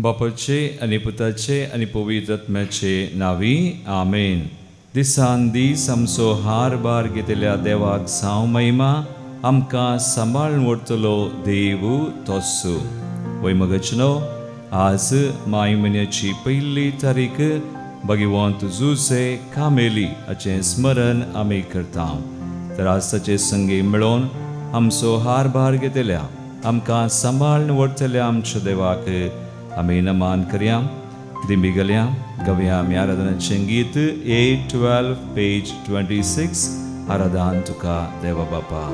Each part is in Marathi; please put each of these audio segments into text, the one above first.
बापाचे आनी पुताचे आनी पवित्र आत्म्याचे नावी आमेन. दिसान दीस आमचो हार बार घेतल्या देवाक साव महिमा. आमकां सांबाळून व्हरतलो देव तोच. वैमगचनो आज माय म्हयन्याची पयली तारीख भगवंत जुसे कामेली हाचें स्मरण आमी करता. तर आज ताचे संगी मेळोन आमचो हार बार घेतल्या आमकां सांबाळून व्हरतल्या आमच्या देवाक आमी नमान करया. दिंबी गेल्या गव्या आमी आराधनाचें गीत 812 पेज 26. आराधन तुका देवा बापा.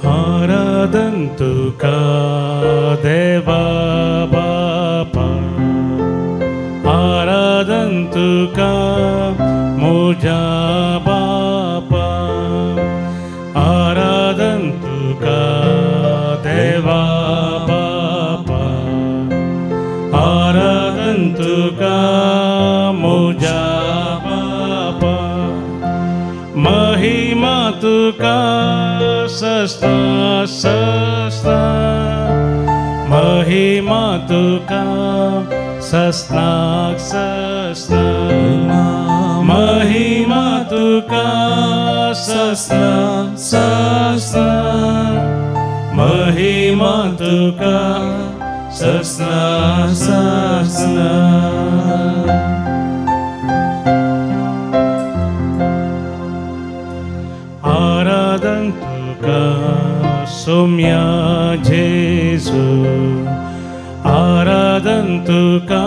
आराधन तुका देवा बापा, आराधन तुका मुझा बापा, आराधन तुका देवा बापा, आराधन तुका मुझा बापा. महिमा तुका सस्ता सस्ता, महिमा तुका सस्नाक सस्ता, महिमा तुका सस्ना सस्ता, महिमा तुका सस्ना सस्ना. आराधन तुका सोम्या जेजू, आराधन तुका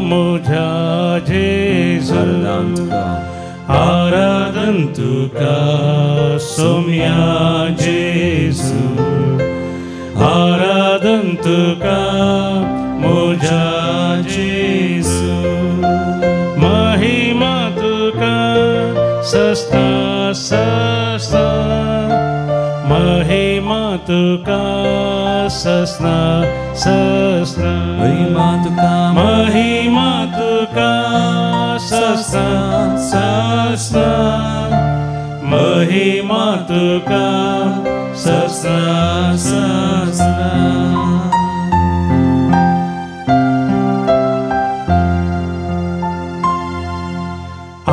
मुझा जेजू, आराधन तुका सोम्या जेजू, आराधन तुका मुझा जेजू. महिमा तुका सस्ता सस्ता, महिमा तुका सस्ना सस्ना, महिमा तुका महिमा तुका सस्ना सस्ना, महिमा तुका सस्ना सस्ना.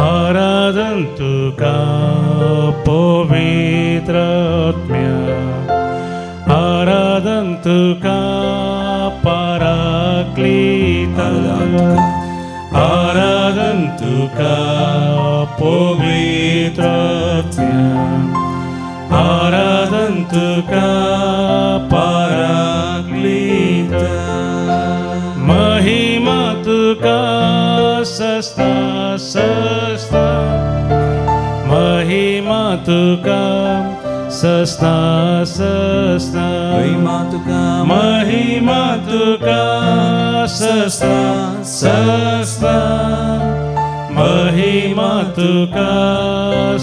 आराधन तुका पवित्र आत्म्या, आराधन तुका पराक्लीता, आराधन तुका पवित्र आत्म्या, आराधन तुका पराक्लीता. महिमा तुका सस्ता सस्ता, महिमा तुका सस्ता सस्ता, महिमा तुका महिमा तुका सस्ता सस्ता, महिमा तुका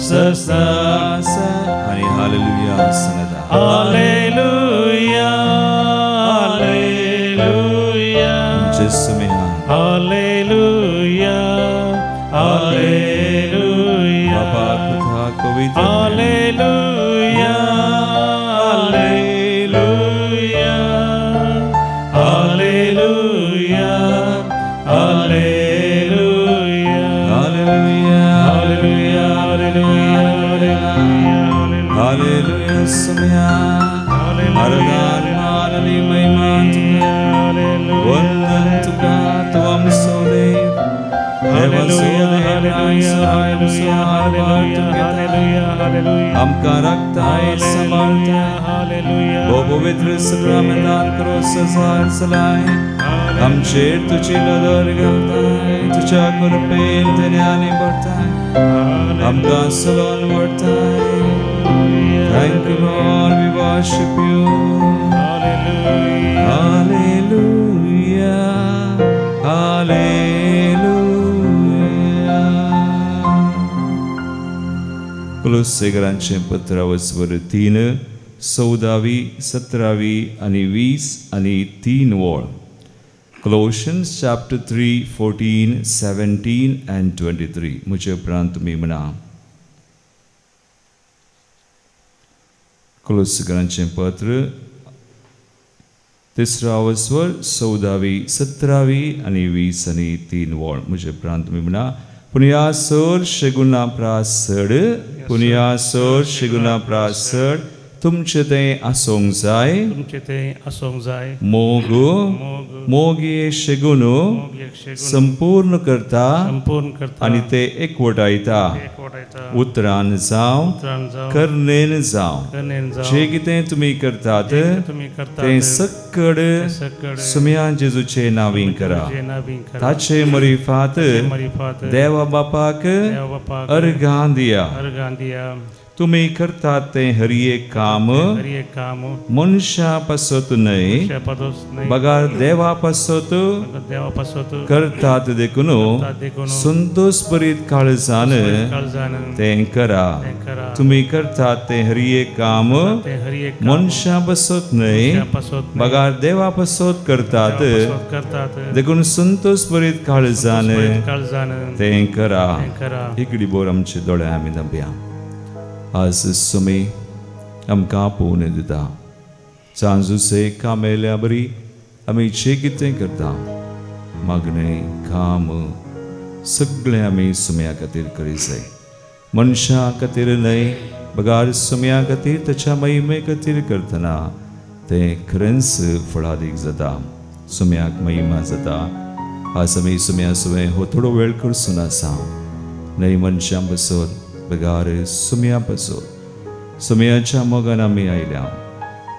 सस्ता सस्ता. आणि हालेलुया सांगता. हालेलुया हालेलुया येशू में हालेलुया हालेलुया. बाबा पिता पवित्र hallelujah hallelujah hallelujah hallelujah hallelujah hallelujah hallelujah hallelujah समया आराधन मानली महिमा वंदन तुका तुम सोदेव hallelujah hallelujah hallelujah hallelujah hallelujah. आमकां रक्ताय समालता हालेलुया ओ पवित्र सक्रम दान करो सजार सलाय आमचेर तुझी नजर घालताय तुझ्या कृपेन धन्याने भरताय आमकां सलोन व्हरताय. Thank you Lord, we worship you. Hallelujah Hallelujah Hallelujah. कुलुस्सेकरांचें पत्रावळ स्वर 3 14 17 आणि 20 आणि 3 वळ. Colossians chapter 3 14 17 and 23. मुझे उपरांत तुम्ही म्हणा. कुलुस्सेकरांचें पत्र तिसरा स्वर 14वी 17वी आणि 20 आणि 3 वळ म्हजे प्रांत मी म्हणा पुनिया सोर शेगुना प्रासड पुनिया सोर शेगुना प्रासड तुमचे ते आसोंग जाय तुमचे ते आसोंग जाय मोगू मोगी शेगुनो संपूर्ण करता आणि ते एकवटायता उतरान जाव करनेन जाव जे कितें तुमी करतात ते सकड सुम्या जेजूचे नावीं करा ताचे मरिफात देवा बापाक अर्घां दिया तुम्ही करतात ते हर एक काम मनुष्या पासत न्हय बगार देवा पासत करतात देखून संतोष बरीत काळजान ते करा तुम्ही करतात ते हर एक काम मनुष्या पासत न्हय बगार देवा पासत करतात देखून संतोष बरीत काळजान ते करा इकडी बोर आमचे दोळे आमी धांपया आज सुमी आमकां पोवन दिता सांजुसे कामेल्या बरी आमी जे कितें करता मागणें काम सगळें आमी सुम्या खातीर करी जाय मनशा खातीर न्हय बगार सुम्या खातीर ताच्या महिमे खातीर करतना तें खरेंच फळादीक जाता सुम्याक महिमा जाता आज आमी सुम्या सुवें हो थोडो वेळ करसून आसा न्हय मनशां बसोन बगार सुम्या पासोन सुम्याच्या मोगान आमी आयल्या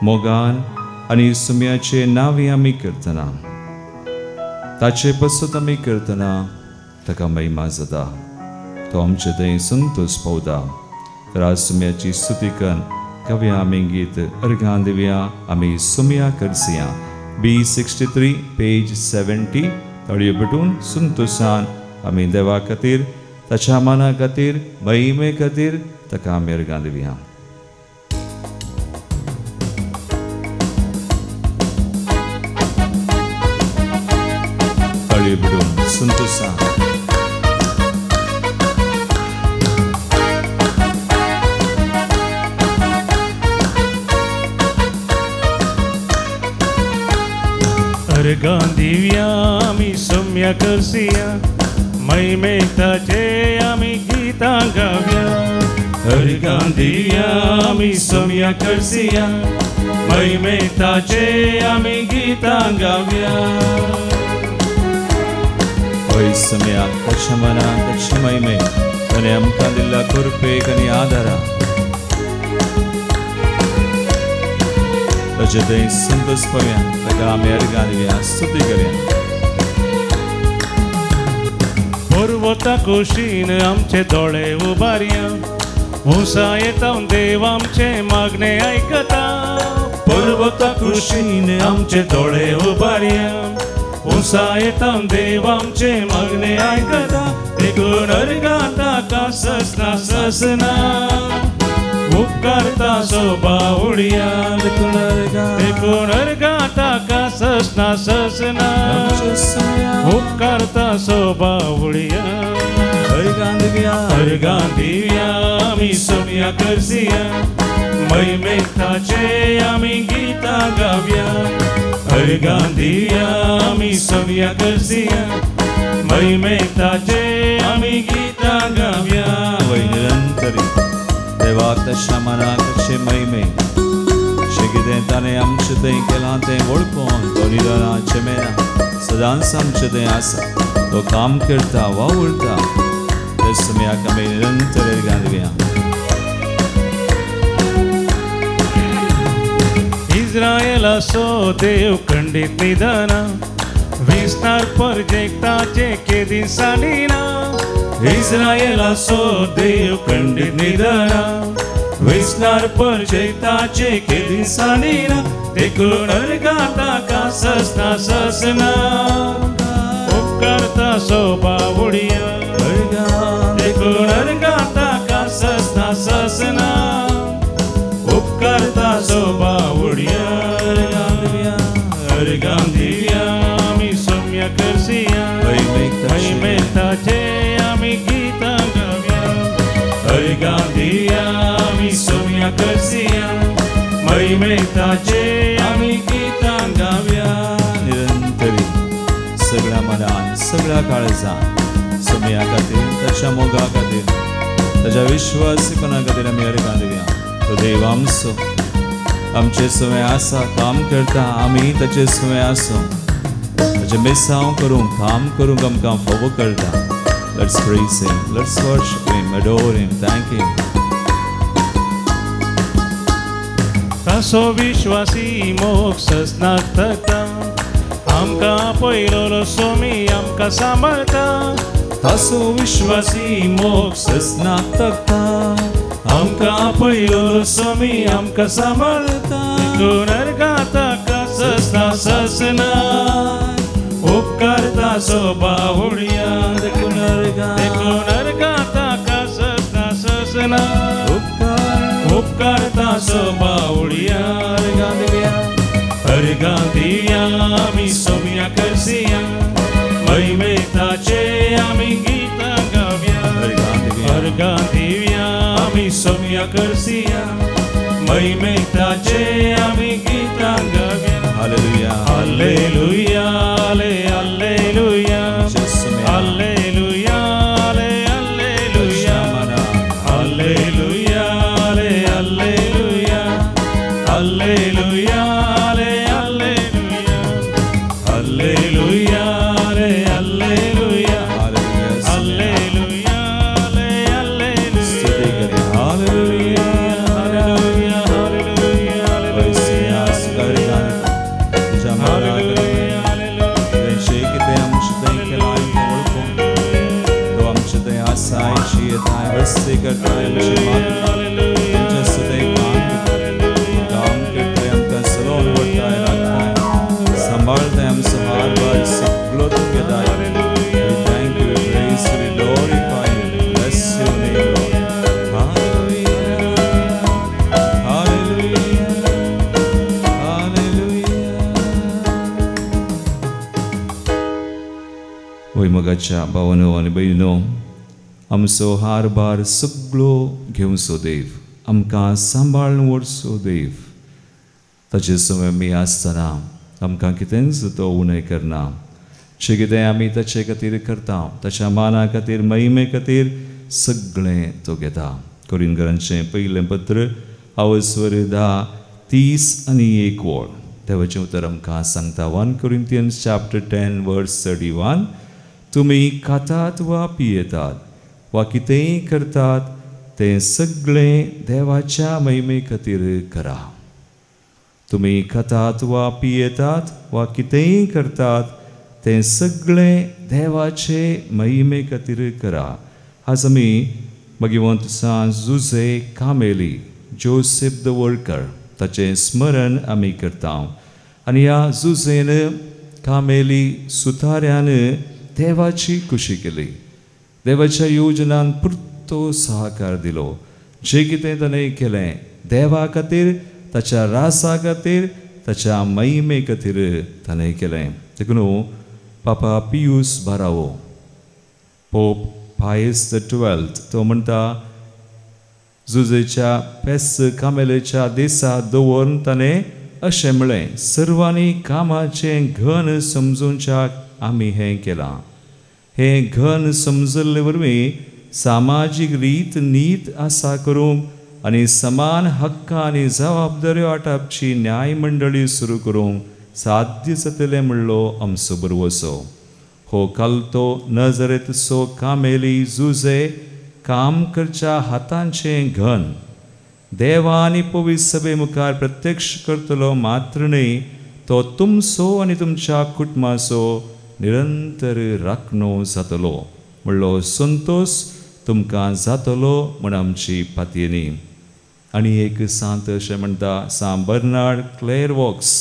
मोगान आनी सुम्याचे नावी आमी करतना ताचे पासत आमी करतना ताका महिमा जाता तो आमचे थंय संतोष पावता तर आज सुम्याची स्तुती करून कव्या आमी गीत अर्घां दिवया आमी सुम्या करसिया B63 पेज 70 तळयो पेटून संतोषान आमी देवा खातीर ताच्या माना खातीर महिमे खातीर ताका आमी अर्घां दिवया तळयो पेटून संतोषान अर्घां दिवया आमी सुम्या करसिया महिमेक ताचे आमी गितां गावया अर्घां दिवया आमी सुम्या करसिया महिमेक ताचे आमी गितां गावया होय सुम्या ताच्या मना ताची महिमे ताणें आमकां दिल्ल्या कृपेक आनी आदारा ताचे थंय संतोष पावया ताका आमी अर्घां दिवया स्तुती करया पर्वता कुशीन आमचे दोळे उबारया उसा येता देव आमचे मागणे आयकता पर्वता कुशीन आमचे दोळे उबारया उसा येता देव आमचे मागणे आयकता देखून अर्घां ताका ससना ससना उपकारता सोबा उडया देखून अर्घां ताका ससना ससना उपकारता सोबा उडया अर्घां दिवया आमी सुम्या करसिया महिमेक ताचे आमी गितां गावया अर्घां दिवया आमी सुम्या करसिया महिमेक ताचे आमी गितां गावया निरंतरी देवाक ताच्या मनाक ताचे महिमे जे कितें ताणें आमचें थंय केलां तें वळखून तो निरनाचे मेना सदांच आमचें थंय आसा तो काम करता वावुरता ते सुम्याक आमी निरंतर अर्घां दिवया इस्रायेलाचो देव खंडीत निदाना विस्तार परजेक्ताचे केदी साडिना इस्रायेलाचो देव खंडीत निदाना विस्तार परजेक्ताचे केदी साडिना देखून अर्घां ताका ससना ससना उपकारता सोबा उडया देखून अर्घां ताका ससना ससना उपकारता सोबा उडया अर्घां दिवया आमी सुम्या करसिया महिमेक ताचे आमी गितां गावया अर्घां दिवया आमी सुम्या करसिया महिमेक ताचे आमी गितां गावया सगळ्या काळजान सुमया खातीर ताच्या मोगा खातीर ताच्या विश्वासीपणा खातीर आमी अर्घां दिवया. तो देव आमचो आमचे सुवें आसा काम करता आमी ताचे सुवें आसो ताचे मेसांव करूंक काम करूंक आमकां फोव करता. Let's praise him, let's worship him, adore him, thank him. तासो विश्वासी मोग सजनाक तकता आमकां पयलो सोमी आमकां सांबाळटा. तासो विश्वासी मोग सजनाक तकता आमकां पयलो सोमी आमकां सांबाळटा. देखून अर्घां ताका सजना सजना उपकार ताचो बावुडया. देखून अर्घां ताका सजना सजना उपकार ताचो बावुडया. अर्घां दिवया आमी सोम्या करसिया महिमे ताचे आमी गितां गावया. अर्घां दिवया आमी सोम्या करसिया महिमे ताचे आमी गितां गावया. Hallelujah hallelujah hallelujah hallelujah hallelujah hallelujah hallelujah hallelujah hallelujah hallelujah hallelujah hallelujah वस्ती करताय तुमच्या सुद्धा काम करताय आमकां सलोन वरताय राखताय सांबाळताय आमचो हार बार सगळो तूं घेताय. Thank you, we praise you, we glorify you, bless your name, Lord. Hallelujah, hallelujah, hallelujah. वय मगाच्या भावानो आनी भयणीनो आमचो हार बार सगळो घेवचो देव आमकां सांबाळून व्हरचो देव. ताचे सुवें आमी आसतना आमकां कितेंच तो उणें करना. जें कितें आमी ताचे खातीर करता ताच्या माना खातीर महिमे खातीर सगळें तो घेता. कोरिंथीयांचें पयलें पत्र आवस्वर 10:30 देवाचें उतर आमकां सांगता. 1 Corinthians chapter 10 verse 31. तुमी खातात वा पियेतात वा कितेंय करतात तें सगळें देवाच्या महिमे खातीर करा. तुमी खातात वा पियेतात वा कितेंय करतात तें सगळें देवाचे महिमे खातीर करा. आज आमी भगवंतसा जुझे कामेली जोसेफ द वर्कर ताचें स्मरण आमी करता. आनी ह्या जुझेन कामेली सुताऱ्यान देवाची खुशी केली. देवाच्या योजनान पुरतो सहकार दिलो. जे कितें ताणें केलें देवा खातीर ताच्या रासा खातीर ताच्या महिमे खातीर ताणें केलें. देखून पापा पियूस बारावो पोप पायस XII तो म्हणटा जुझेच्या पेस कामेलेच्या देसा दवरून ताणें अशें म्हणलें सर्वांनी कामाचें घन समजूंच्याक आमी हें केलां. हें घन समजले वरवीं सामाजीक रीत नीत आसा करूंक आनी समान हक्क आनी जबाबदाऱ्यो वांटपाची न्याय मंडळी सुरू करूंक साध्य जातलें म्हणलो आमचो बरवसो. हो कालतो नजरेतसो कामेली जुझे काम करच्या हातांचें घन देवा आनी पवित्र सभे मुखार प्रत्यक्ष करतलो मात्र न्ही तो तुमचो आनी तुमच्या कुटुंबाचो निरंतर राखणो जातलो म्हणलो संतोष तुमकां जातलो म्हण आमची पातयेनी. आनी एक सांत अशें म्हणटा सांत बर्नार्ड क्लेरवॉक्स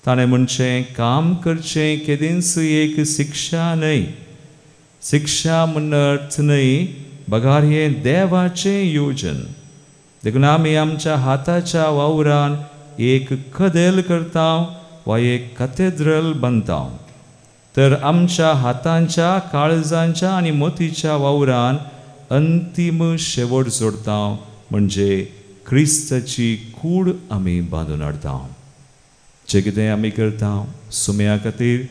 ताणें म्हणचें काम करचें केदींच एक शिक्षा न्हय. शिक्षा म्हण अर्थ न्हय बगार हें देवाचें योजन. देखून आमी आमच्या हाताच्या वावरान एक कदेल करता वा एक कॅथेड्रल बांदता तर आमच्या हातांच्या काळजांच्या आनी मोतीच्या वावरान अंतीम शेवट जोडता म्हणजे क्रिस्ताची कूड आमी बांदून हाडटा. जे कितें आमी करता सुम्या खातीर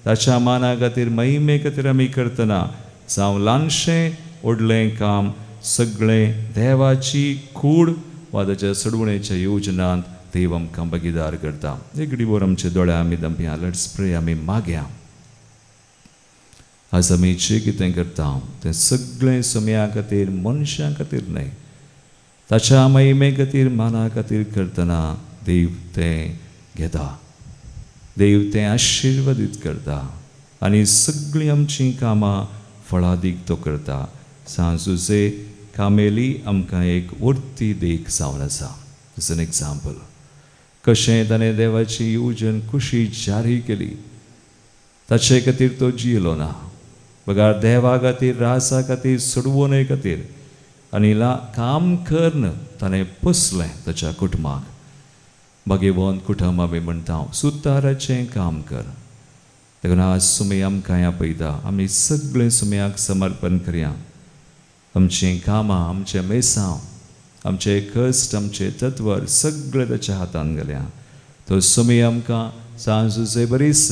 ताच्या माना खातीर महिमे खातीर आमी करतना जावं ल्हानशें व्हडलें काम सगळें देवाची कूड वा ताच्या सडवणेच्या योजनांत देव आमकां भागीदार करता. एक घडीभर आमचे दोळे आमी धांपया. लेट्स प्रे. आमी मागया. आज आमी जें कितें करता तें सगळें समया खातीर मनशां खातीर न्हय, ताच्या महिमे खातीर माना खातीर करतना देव तें घेता. देव तें आशिर्वादीत करता आनी सगळीं आमचीं कामां फळादीक तो करता. सांजुजे कामेली आमकां एक वर्ती देख जावन आसा. It's an example. कशें ताणें देवाची येवजण कुशी जारी केली, ताचे खातीर तो जियेलो ना. बघा, देवा खातीर, रासा खातीर, सडवणे खातीर आनी काम करन ताणें पसलें ताच्या कुटुंबाक. भाग्यवान कुटुंब आमी म्हणटा सुताराचें काम कर. देखून आज सुमे आमकां आपयता. आमी सगळें सुमयाक समर्पण करया. आमचीं कामां, आमचें मेसांव, आमचे कश्ट, आमचे तत्वर सगळें ताच्या हातांत घालया. तो सुमे आमकां सांजुजे बरीच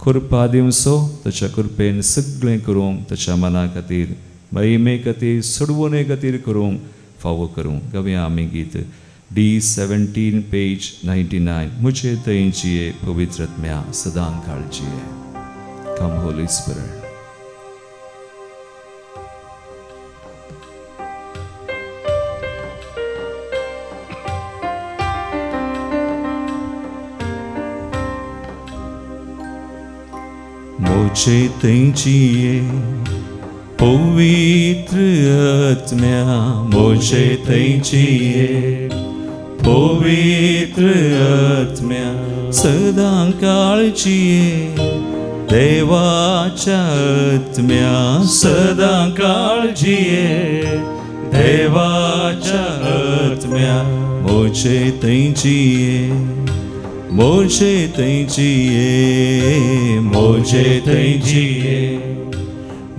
कृपा दिवचो. ताच्या कृपेन सगळें करूंक, ताच्या मना खातीर, महिमे खातीर, सडवणे खातीर करूंक फावो करूंक. गावया आमी गीत D17 पेज 99. मुझे थंय जिये पवित्र आत्म्या सदां काळजीये. कम होली स्पिरिट. मुझे थंय जिये पवित्र आत्म्या, मुझे थंय जिये पवित्र आत्म्या सदां काळजीये. देवाच्या आत्म्या सदां काळजीये. देवाच्या आत्म्या मुझे थंय जिये, मुझे थंय जिये, मुझे थंय जिये,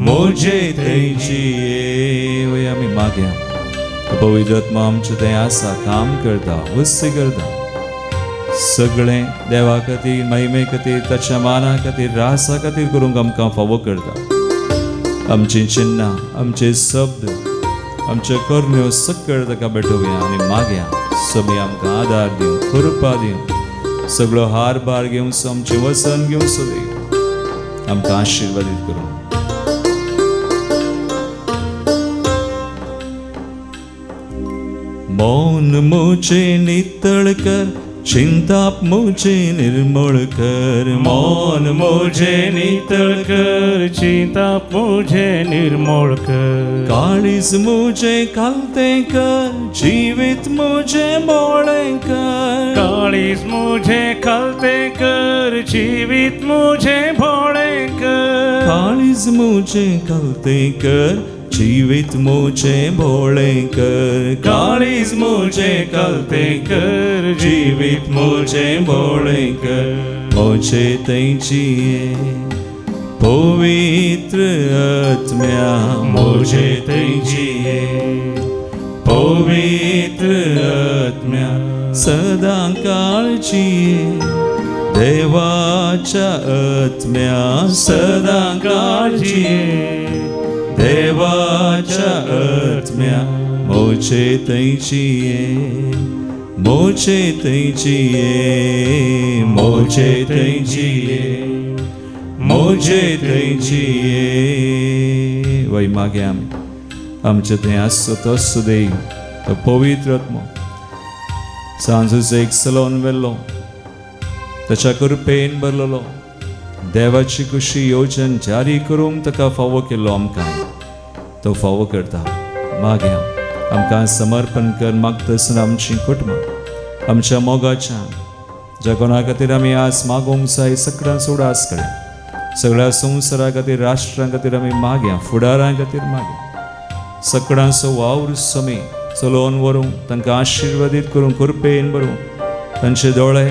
मुझे थंय जिये. वय आमी मागया. पवित्र आत्मा आमचें तें आसा, काम करता, वस्ती करता. सगळें देवा खातीर, महिमे खातीर, ताच्या माना खातीर, रासा खातीर करूंक आमकां फावो करता. आमचीं चिन्नां, आमचे शब्द, आमच्यो करण्यो सकयल ताका भेटोवया आनी मागया. समी आमकां आदार दिवन, कृपा दिवन, सगळो हार बार घेवचो, आमचें वसन घेवचो. देव आमकां आशिर्वादीत करूं. मौन मुझे नितळ कर, चिंताप मुझे निर्मळ कर. मौन मुझे नितळ कर, चिंताप मुझे निर्मळ कर. काळीज मुझे खालते कर, जीवित मुझे मोळे कर. काळीज मुझे खालते कर, जीवित मुझे भोळे कर. काळीज मुझे खालते कर, जीवित मुझे भोळे कर. काळीज मुझे खालते कर, जीवित मुझे भोळे कर. मुझे थंय जिये पवित्र आत्म्या, मुझे थंय जिये पवित्र आत्म्या सदां काळजीये. देवाच्या आत्म्या सदां काळजीये. देवाच्या आत्म्या मुझे थंय जिये, मुझे थंय जिये, मुझे थंय जिये, मुझे थंय जिये. वय मागया आमी. आमचें थंय आसचो तसो देव, तो पवित्र आत्मो सांजुचो एक सलोन वेल्लो, ताच्या कृपेन भरलेलो. देवाची कुशी येवजण जारी करूंक ताका फावो केल्लो आमकां. तो फावो करता. मागया. आमकां समर्पण कर. मागतासतना आमचीं कुटुंबां, आमच्या मोगाच्यान, ज्या कोणा खातीर आमी आज मागोवंक जाय, सगळ्यांचो उडास कडेन, सगळ्या संवसारा खातीर, राष्ट्रां खातीर आमी मागया. फुडारां खातीर मागया. सगळ्यांचो वावर समी चलोवन व्हरूंक, तांकां आशिर्वादीत करूंक, कृपेन भरूंक. तांचे दोळे,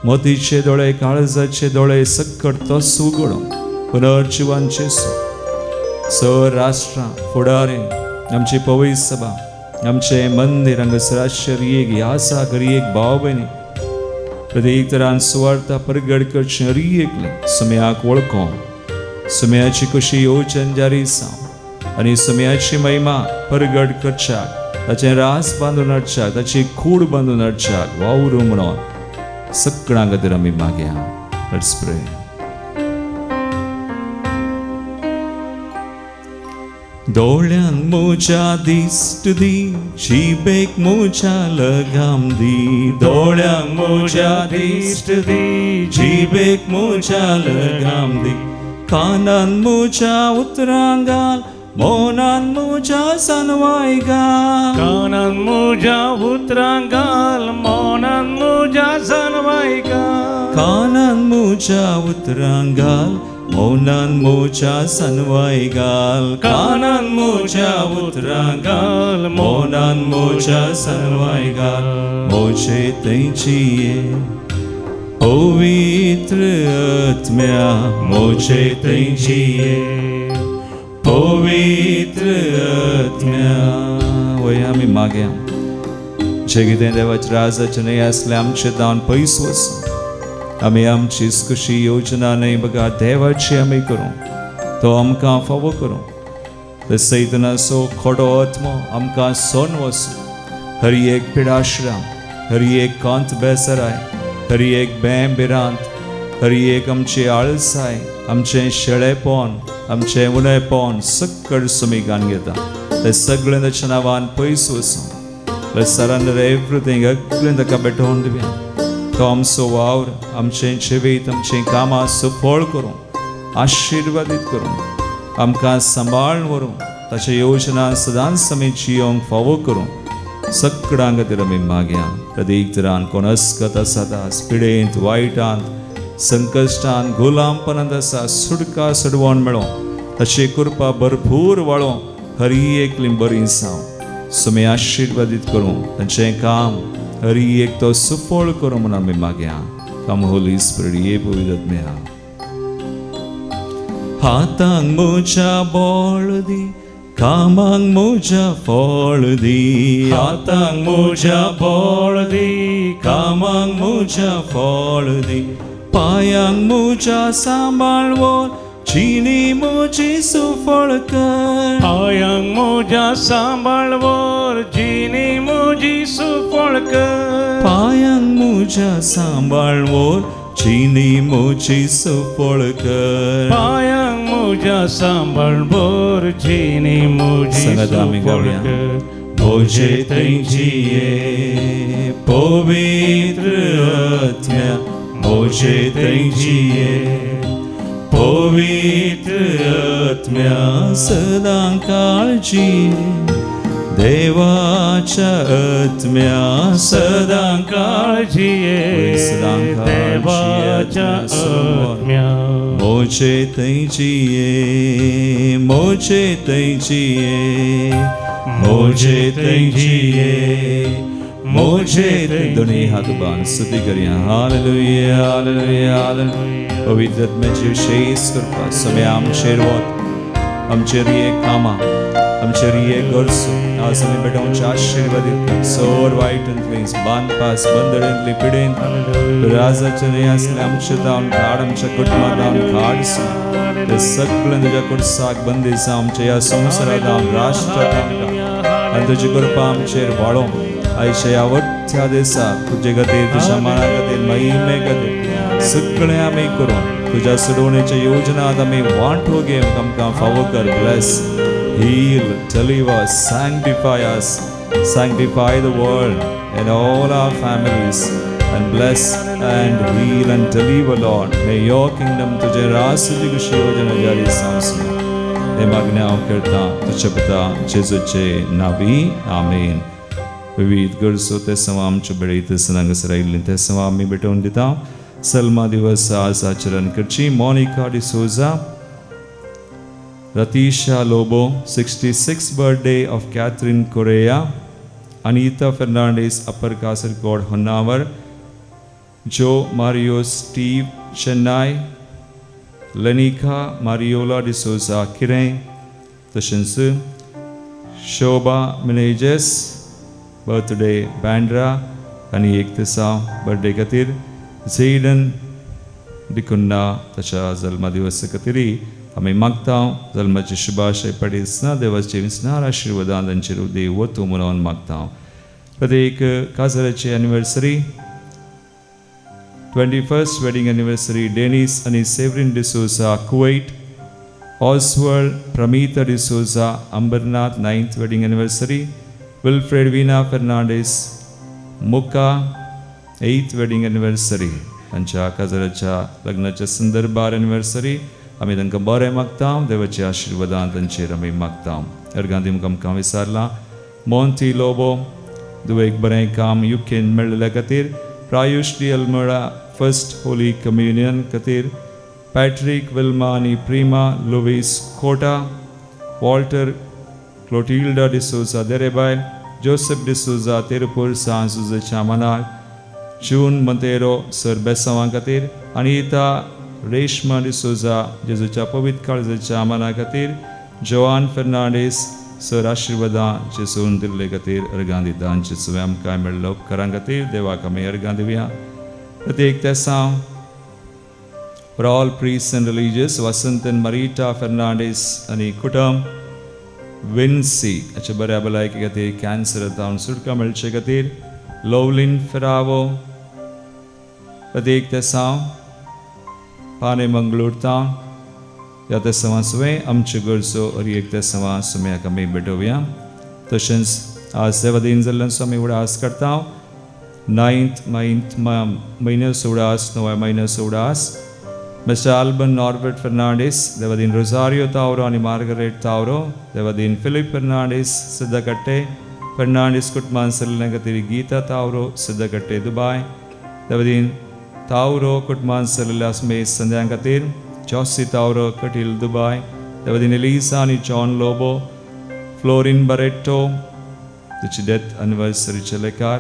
मोतीचे दोळे, काळजाचे दोळे सकट तस उगडूंक. पुनर्जिवांचे स राष्ट्रां, फुडारे, आमची पवित्र सभा, आमचे मंदिर, हांगासर आश्चर्य एक आसा घरी एक भाव भयणी प्रत्येक तरान सुवार्ता परगड करचें एकले सुमयाक वळखो सुमयाची खुशी येवचें जारी जावं आनी सुमयाची महिमा परगड करच्याक ताचें रास बांदून हाडच्याक ताची कूड बांदून हाडच्याक वावरूं म्हणून सगळ्यां खातीर आमी मागया. लेट्स प्रे. दोळ्यांक म्हज्या दिश्ट दी जिबेक म्हज्या लगाम दी. दोळ्यांक म्हज्या दिश्ट दी जिबेक म्हज्या लगाम दी. कानान म्हज्या उतरां घाल मोनान म्हज्या सनवाय घाल. कानान म्हज्या उतरां घाल मोनान म्हज्या सनवाय घाल. कानान म्हज्या उतरां घाल मोनान म्हज्या सनवाय घाल. कानान म्हज्या उतरां घाल मोनान म्हज्या सनवाय घाल. म्हजे थंयची पवित्र आत्म्या म्हजे थंयची पवित्र आत्म्या. वय आमी मागया जे कितें देवाच्या राजाचें न्हय आसलें आमचें दान पयस वचूं आमी आमची खुशी योजना न्हय बघा देवाची आमी करूं तो आमकां फावो करूं. ते सैतानाचो खोटो आत्मो आमकां सोन वचूं. हर एक पिडाश्राम हर एक कांत बेसराय हर एक बें बिरांत हर एक आमची आळसाय आमचें शेळेपण आमचें उणेपण सक्कळ सुमिकान घेता. ते सगळें ताच्या नांवान पयस वचूं. लेट्स सरेंडर एवरीथिंग अगलें ताका भेटोवन दिवया. तो आमचो वावर आमचें जिवीत आमचें कामां सफळ करूं आशिर्वादीत करूं आमकां सांबाळून व्हरूं ताचे योजना सदांच आमी जियोंक फावो करूं सगळ्यां खातीर आमी मागया. प्रत्येक तरान कोण अस्कत आसा पिडेंत वायटांत संकश्टांत गुलामपणांत आसा सुटका सडवण मेळो ताची कृपा भरपूर वाळो हर एकली बरी जावं. सुमी आशिर्वादीत करूं तांचें काम हर एक तो सफळ करूं म्हणून आमी मागया. कम होली स्पिरिट ये पवित्र आत्म्या. हातांक म्हज्या बळ दी कामांक म्हज्या फळ दी. हातांक म्हज्या बळ दी कामांक म्हज्या फळ दी. पायांक म्हज्या सांबाळवण जिणी म्हजी सुफळ कर. पायांक म्हज्या सांबाळवण जिणी म्हजी सुफळ कर. पायांक म्हज्या सांबाळवण जिणी म्हजी सुफळ कर. पायांक म्हज्या सांबाळवण जिणी म्हजी सुफळ कर. म्हजे थंयची पवित्र आत्म्या म्हजे थंयची पवित्र आत्म्या सदां काळजी देवाच्या आत्म्या सदां काळजी देवाच्या आत्म्या. म्हजे थंयची म्हजे थंयची म्हजे थंयची म्हजे दोन्ही हात बांद स्तुती करूया. Hallelujah hallelujah hallelujah. पवित्र आत्म्याची शेस करपा सगळे आमचेर वत आमचेर एक कामां आमचेर एक गरजो आज आमी बेटांचे आशिर्वादीत कर. सोर वायटांतली बांदपास बंदडेंतली पिडेंत राजाचें न्हय आसलें आमचें दावन काड आमच्या कुटुंबां दावन काड ते सगळें तुज्या कुडसाक बंदी जावं आमच्या ह्या संवसारांत दावन राष्ट्रांत आमकां आनी तुजी कृपा आमचेर वाडो. आयच्या ह्या वट्ट्या दिसाक तुजे खातीर तुज्या माळा खातीर महिमे खातीर सगळें आमी करूं तुज्या सोडवणेच्या योजनांत आमी वांटो घेवंक आमकां फावो कर. Bless heal deliver sanctify us sanctify the world and all our families and bless and heal and deliver Lord. May your kingdom तुझे रासुची खुशी योजना जारी जावं. हे मागण्या हांव करता तुज्या पुता जेजूचे नांवी आमेन. विविध गरजो ते सवा आमचे बळयत सनांगसर आयिल्लीं ते सवा आमी भेटोवन दिता. सल्मा दिवस आज आचरण करची. Monika D'Souza Ratisha Lobo 66th birthday of Catherine Correa. Anita Fernandez Upper Kasargod Honavar. Joe Mario Steve Chennai. Lenika Mariola D'Souza Kiren Tashinsu. Shobha Meneges birthday Bandra आणि एक दिसा बर्थडे खातीर झेडन दिकुन्ना ताच्या जल्मा दिवसा खातीरय आमी मागता जल्माची शुभाशय पडिसना देवाचे विस्नार आशिर्वादान तांचेर उदय वतू म्हणून मागता. प्रत्येक काजराची anniversary 21st wedding anniversary Dennis and Severin D'Souza Kuwait, Oswald Pramita D'Souza Ambernath 9th wedding anniversary, Wilfred Vina Fernandez Muka 8th wedding anniversary. तांच्या काजराच्या लग्नाच्या संदर्भार एनिवर्सरी आमी तांकां बरें मागता देवाचे आशिर्वादान तांचेर आमी मागता. अर्गांदी आमकां विचारला मोंती लोबो दुवेक बरें काम युकेन मेळिल्ल्या खातीर, Prayush D Almeida first holy communion खातीर, पॅट्रिक विल्मा आनी प्रिमा लुईस कोटा, वॉल्टर क्लोटिल्डा डिसोजा देरेबायल, जोसेफ डिसोजा तेरपूर सांजुजेच्या मनार, जून मंतेरो सर बेसांवा खातीर, अनिता रेशमा डिसोजा जेजूच्या पवित्र काळजाच्या मना खातीर, जोआन फेर्नांडीस सर आशिर्वादां जेजून दिल्ले खातीर अर्गां दिता. जेजून आमकां मेळिल्ल्या उपकारां खातीर देवाक आमी अर्गां दिवया. प्रत्येक तेसां for all priest and religious Vasant and Marita Fernandes आनी कुटुंब, विन्सी हाचे बऱ्या भलायके खातीर कॅन्सर जावन सुटका मेळचे खातीर, लोवलिन फेरावो प्रत्येक तेसां पाने मंगळूर तावन ह्या तेसां सुवें आमच्यो गरजो हर एक तेसां सुम्याक आमी भेटोवया. तशेंच आज देवादीन जाल्ल्याचो आमी उडास करता. 9th म्हयन्याचो उडास, 9व्या म्हयन्याचो उडास मिस्टर आल्बन नॉर्बर्ट फेर्नांडीस, देवादीन रोजारियो तावरो आनी मार्गरेट तावरो, देवादीन फिलिप फेर्नांडीस सिद्धकट्टे, फेर्नांडीस कुटुंबान सल्ल्या खातीर गीता तावरो सिद्धकट्टे दुबाय, देवादीन तावरो कुटुंबान सल्ल्या स्मेस संध्या खातीर जॉसी तावरो कटील दुबाय, देवादीन एलिसा आनी जॉन लोबो, फ्लोरिन बरेट्टो तिची डेथ एनिवर्सरीचे लेकार,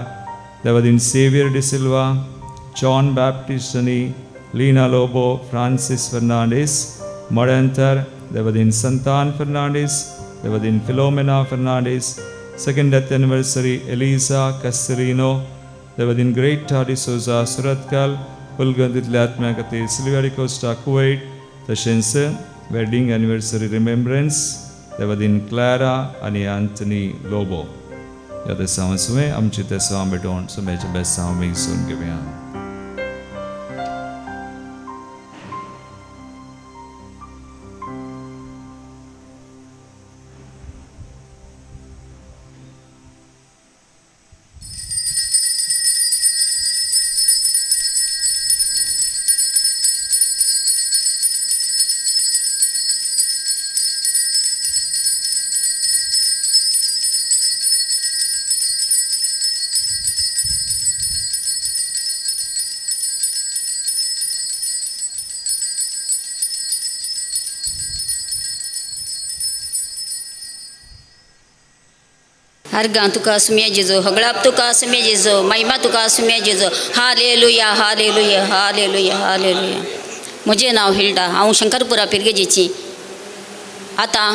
देवादीन सेवियर डिसिल्वा, जॉन बॅप्टिस्ट आनी लीना लोबो, फ्रांसिस फेर्नांडीस मडेंतर, देवादीन संतान फेर्नांडीस, देवादीन Philomena Fernandes, second death anniversary Elisa Castelino, देवादीन ग्रेटा डिसोजा सुरतकल, उलगंदीतल्या आत्म्या खातीर सिल्विया कोस्टा कुवेट, तशेंच वेडिंग एनिवर्सरी रिमेम्ब्रन्स देवादीन क्लॅरा आनी आंतनी लोबो. ह्या तेसां सुवें आमची तेसां भेटोवन सुम्याच्या बेसां आमी विसरून घेवया. अर्गां तुका सुम्या जेजो, हगळाप तुका सुम्या जेजो, महिमा तुका सुम्या जेजो. Hallelujah hallelujah hallelujah hallelujah. म्हजें नांव हिल्डा, हांव शंकरपुरा पिरगेजेची. आतां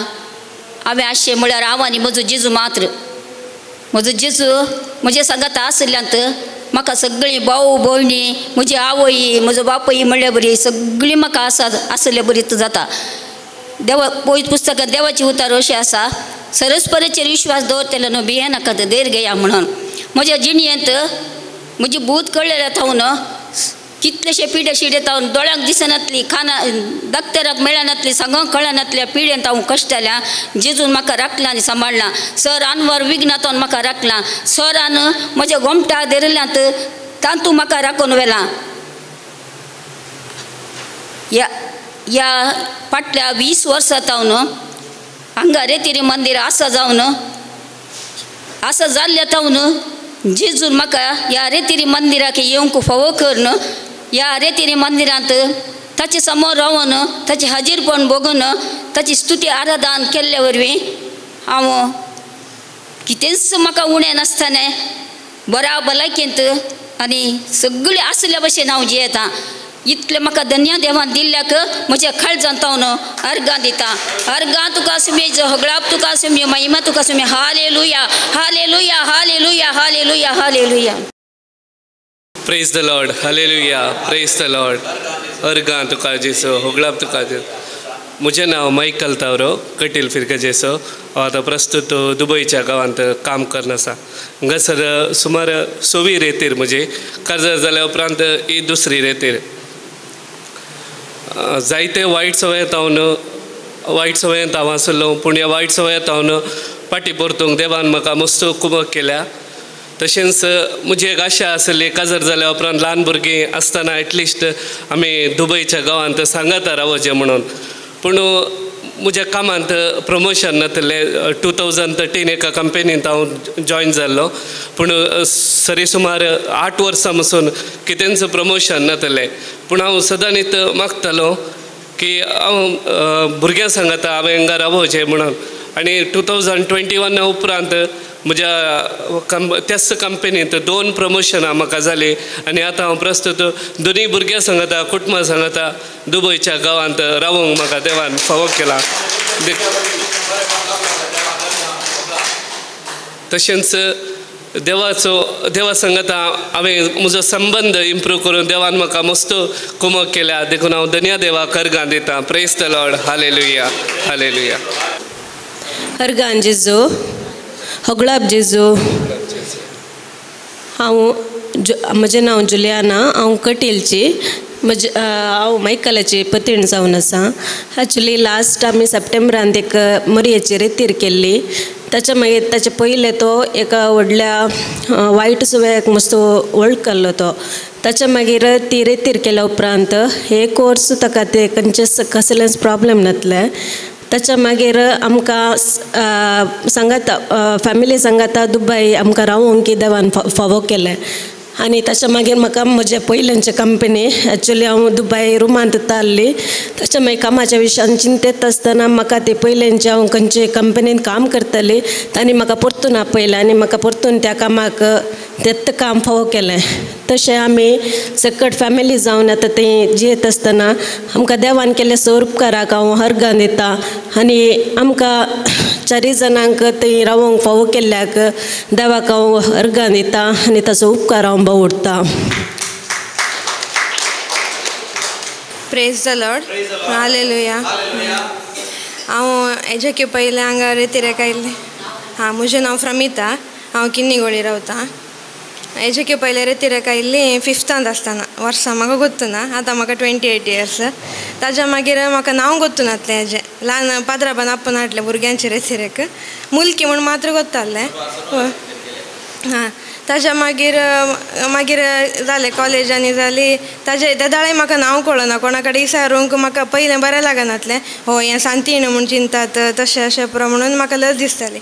हांवें आसचें म्हळ्यार हांव आनी म्हजो जेजू मात्र. म्हजो जेजू म्हजे सांगात आसल्यांत म्हाका सगळीं भाऊ भयणी, म्हजी आवय, म्हजो बापूय म्हणल्यार बरी सगळीं म्हाका आसल्या बरी जाता. देवा पवित्र पुस्तकांत देवाची उतार अशें आसा, सरस्वतीचेर विश्वास दवरतले न्हू भिये नाका देर घेया म्हणून. म्हज्या जिणयेंत म्हजी भूत कळलेल्या थावन कितलेशे पिडे शिडे तावन दोळ्यांक दिसनातली, खाना डॉक्टराक मेळनातली, सांगोंक कळनातल्या पिडेंत हांव कश्टाल्या. जेजून म्हाका राखलां आनी सांबाळलां. सर अनवर विघ्नातून म्हाका राखलां. सरान म्हज्या गोमटा धरल्यांत तांतूं म्हाका राखून व्हेलां. ह्या फाटल्या 20 वर्सां तावन हांगा रेतीरी मंदिर आसा जावन आसा जाल्ल्या तावन जेजून म्हाका ह्या रेतीरी मंदिराक येवंक फावो करन. ह्या रेतीरी मंदिरांत ताचे समोर रावन ताचे हाजीरपण बघून ताची स्तुती आराधन केल्ल्या वरवीं हांव कितेंच म्हाका उणें नासताना बऱ्या भलायकेंत आनी सगळी आसल्या भशेन हांव जियेतां. इतलें म्हाका धन्य देवान दिल्ल्याक म्हज्या काळजांत हांव अर्गां दितां. अर्गां तुका सुमेजो, हगळाप तुका सुम्यो, महिमा तुका सुम्यो. Hallelujah hallelujah hallelujah hallelujah hallelujah. Praise the Lord, hallelujah, praise the Lord. अर्गां तुका जेसो, होगळाप तुका जेसो. म्हजें नांव मायकल तावरो, कटील फिरका जेसो. हांव आतां प्रस्तुत दुबयच्या गांवांत काम करना आसा. हांगासर सुमार 26 रेतीर म्हजी कर्ज जाल्या उपरांत ही दुसरी रेतीर. जायते वायट संवयेंत हांव आसलो, पूण ह्या वायट संवयेंत हांव फाटी परतूंक देवान म्हाका मस्त कुमक केल्या. तशेंच म्हजी एक आशा आसली, काजार जाल्या उपरांत ल्हान भुरगीं आसतना एटलिस्ट आमी दुबयच्या गांवांत सांगाता रावचें म्हणून. पूण म्हज्या कामांत प्रमोशन नातलें. 2013 एका कंपनींत हांव जॉयन जाल्लो, पूण सरी सुमार 8 वर्सां पासून कितेंच प्रमोशन नातलें. पूण हांव सदांच मागतालो की हांव भुरग्यां सांगता हांवें हांगा रावचें म्हणून. आनी 2021 उपरांत म्हज्या त्याच कंपनींत 2 प्रमोशनां म्हाका जालीं. आनी आतां हांव प्रस्तुत दोनूय भुरग्यां सांगता, कुटुंबां सांगता, दुबयच्या गांवांत रावूंक म्हाका देवान फावो केला. तशेंच देवा सांगता हांवें म्हजो संबंद इम्प्रूव करून देवान म्हाका मस्त कुमक केल्या. देखून हांव धन्य देवाक अर्गां दितां. Praise the Lord, hallelujah, hallelujah. अर्गां जेजो, होगळाप जेजो. म्हजें नांव जुलियाना, हांव कटीलची. हांव मायकलाची पत्नीण जावन आसा. एक्चुली लास्ट आमी सप्टेंबरांत एक मरयेची रेतीर केल्ली. ताचे पयले तो एका व्हडल्या वायट सुव्याक मस्त वळखलो तो. ताच्या मागीर ती रेतीर केल्या उपरांत हे कोर्स ताका ते कसलेंच प्रॉब्लेम नातले. ताच्या मागीर आमकां सांगता, फॅमिली सांगता दुबय आमकां रावूंक की देवान फावो केलें. आनी ताच्या मागीर म्हाका म्हजे पयल्यांचे कंपनी, एक्चुली हांव दुबय रुमांत ताल्ली. ताच्या मागीर कामाच्या विशयान चिंतेत आसतना म्हाका ते पयल्यांचे हांव खंयचे कंपनीन काम करतली, तांणी म्हाका परतून आपयलें आनी म्हाका परतून त्या कामाक तेत काम फावो केलें. तशें आमी सकट फॅमिली जावन आतां थंय जियेत आसतना आमकां देवान केले सर उपकाराक हांव अर्गां दितां. आनी आमकां 4 जाणांक थंय रावूंक फावो केल्ल्याक देवाक हांव अर्गां दितां आनी ताचो उपकार हांव बावडटां. Praise the Lord, hallelujah. हांव हेजे पयलें हांगा रेतीरेक आयिल्लें. म्हजें नांव प्रमिता, हांव किन्नीगोळी रावतां. हेजे पयलें रेतीरेक आयिल्ली 5थांत आसतना. वर्सां म्हाका गोत्तू ना, आतां म्हाका 28 इयर्स. ताच्या मागीर म्हाका नांव गोत्तू नातलें हेजें. ल्हान पाद्राबान आपूण हाडलें भुरग्यांचे रेतीरेक. मुलकी म्हूण मात्र गोत्तालें. ताच्या मागीर जालें कॉलेजांनी जाली. त्या दाळे म्हाका नांव कळना, कोणा कडेन विचारूंक म्हाका पयलें बरें लागनातलें. हें सांतीण म्हूण चिंतात तशें अशें म्हणून म्हाका लज दिसताली.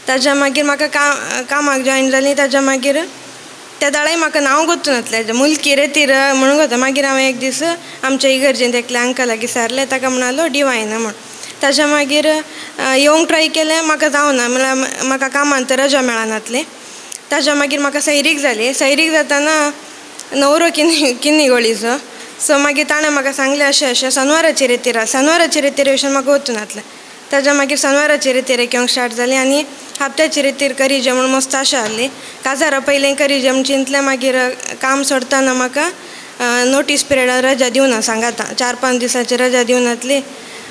ताच्या मागीर म्हाका कामाक जॉयन जाली. ताच्या मागीर त्या दाळे म्हाका नांव गोत्तू नातलें. मुलकी रेतीर म्हणून गोता. मागीर हांवें एक दीस आमच्या इगर्जेंत एकल्या अंकलाक विचारलें, ताका म्हणलो डिवायन म्हूण. ताच्या मागीर येवंक ट्राय केलें, म्हाका जावना. म्हळ्यार म्हाका कामांत रजा मेळनातली. ताच्या मागीर म्हाका सैरीक जाली. सैरीक जातना न्हवरो किन्नीगोळीचो. सो मागीर ताणें म्हाका सांगलें अशें शेनवाराची रेतीर. शेनवाराची रेतीर वयच्यान म्हाका वचूं नातलें. ताच्या मागीर शेनवाराची रेतीर येवंक स्टार्ट जाली आनी हप्त्याची रेतीर करीजे म्हूण मस्त आशा आहली. काजारा पयलें करीजे म्हूण चिंतलें. मागीर काम सोडटाना म्हाका नोटीस पिरियडान रजा दिवना सांगाता. 4-5 दिसाची रजा दिवन नातली.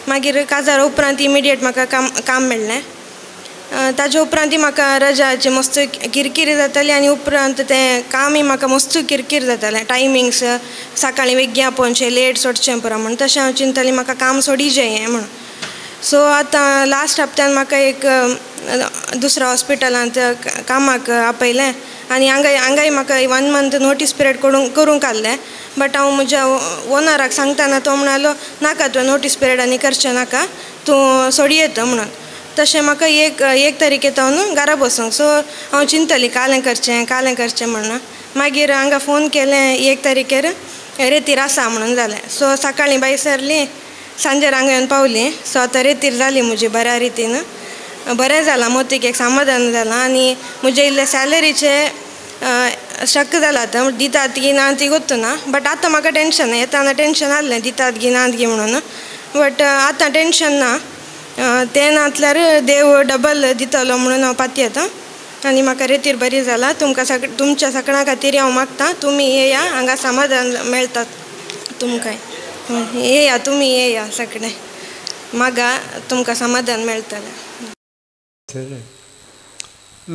मागीर काजारा उपरांत इमिडिएट म्हाका काम मेळ्ळें. ताजे उपरांत म्हाका रजाची मस्त किरकिरी जाताली आनी उपरांत तें कामूय म्हाका मस्त किरकीर जातालें. टायमिंग्स सकाळीं बेग्या पोवचें, लेट सोडचें पुरो म्हूण. तशें हांव चिंततालें म्हाका काम सोडिचें हें म्हणून. सो आतां लास्ट हप्त्यान म्हाका एक दुसऱ्या हॉस्पिटलांत कामाक आपयलें आनी हांगाय म्हाका 1 मंथ नोटीस पिरियड करूंक आहलें. बट हांव म्हज्या ओनराक सांगतना तो म्हणलो नाका, तुवें नोटीस पिरियड आनी करचें नाका, तूं सोडी येता म्हणून. तशें म्हाका एक तारीखेक हांव घरा बसूंक. सो हांव चिंतली कालें करचें म्हणून. मागीर हांगा फोन केलें 1 तारीखेर रेतीर आसा म्हणून जालें. सो सकाळीं बाय सरली, सांजेर हांगा येवन पावली. सो आतां रेतीर जाली म्हजी बऱ्या रितीन. बरें जालां, मोतीक एक समाधान जालां. आनी म्हजे इल्ले सॅलरीचे शक जाला आतां दितात की ना ती गोत्तू ना. बट आतां म्हाका टेंशन येताना टेंशन आहलें दितात गी नात गी म्हणून. बट आतां टेंशन ना. तें नातल्यार देव डबल दितलो म्हणून हांव पातयेतां. आनी म्हाका रेतीर बरी जाला. तुमच्या सगळ्यां खातीर हांव मागतां तुमी येया, हांगा समाधान मेळटा तुमकां. येया तुमी, येया सगळे मागा, तुमकां समाधान मेळटलें.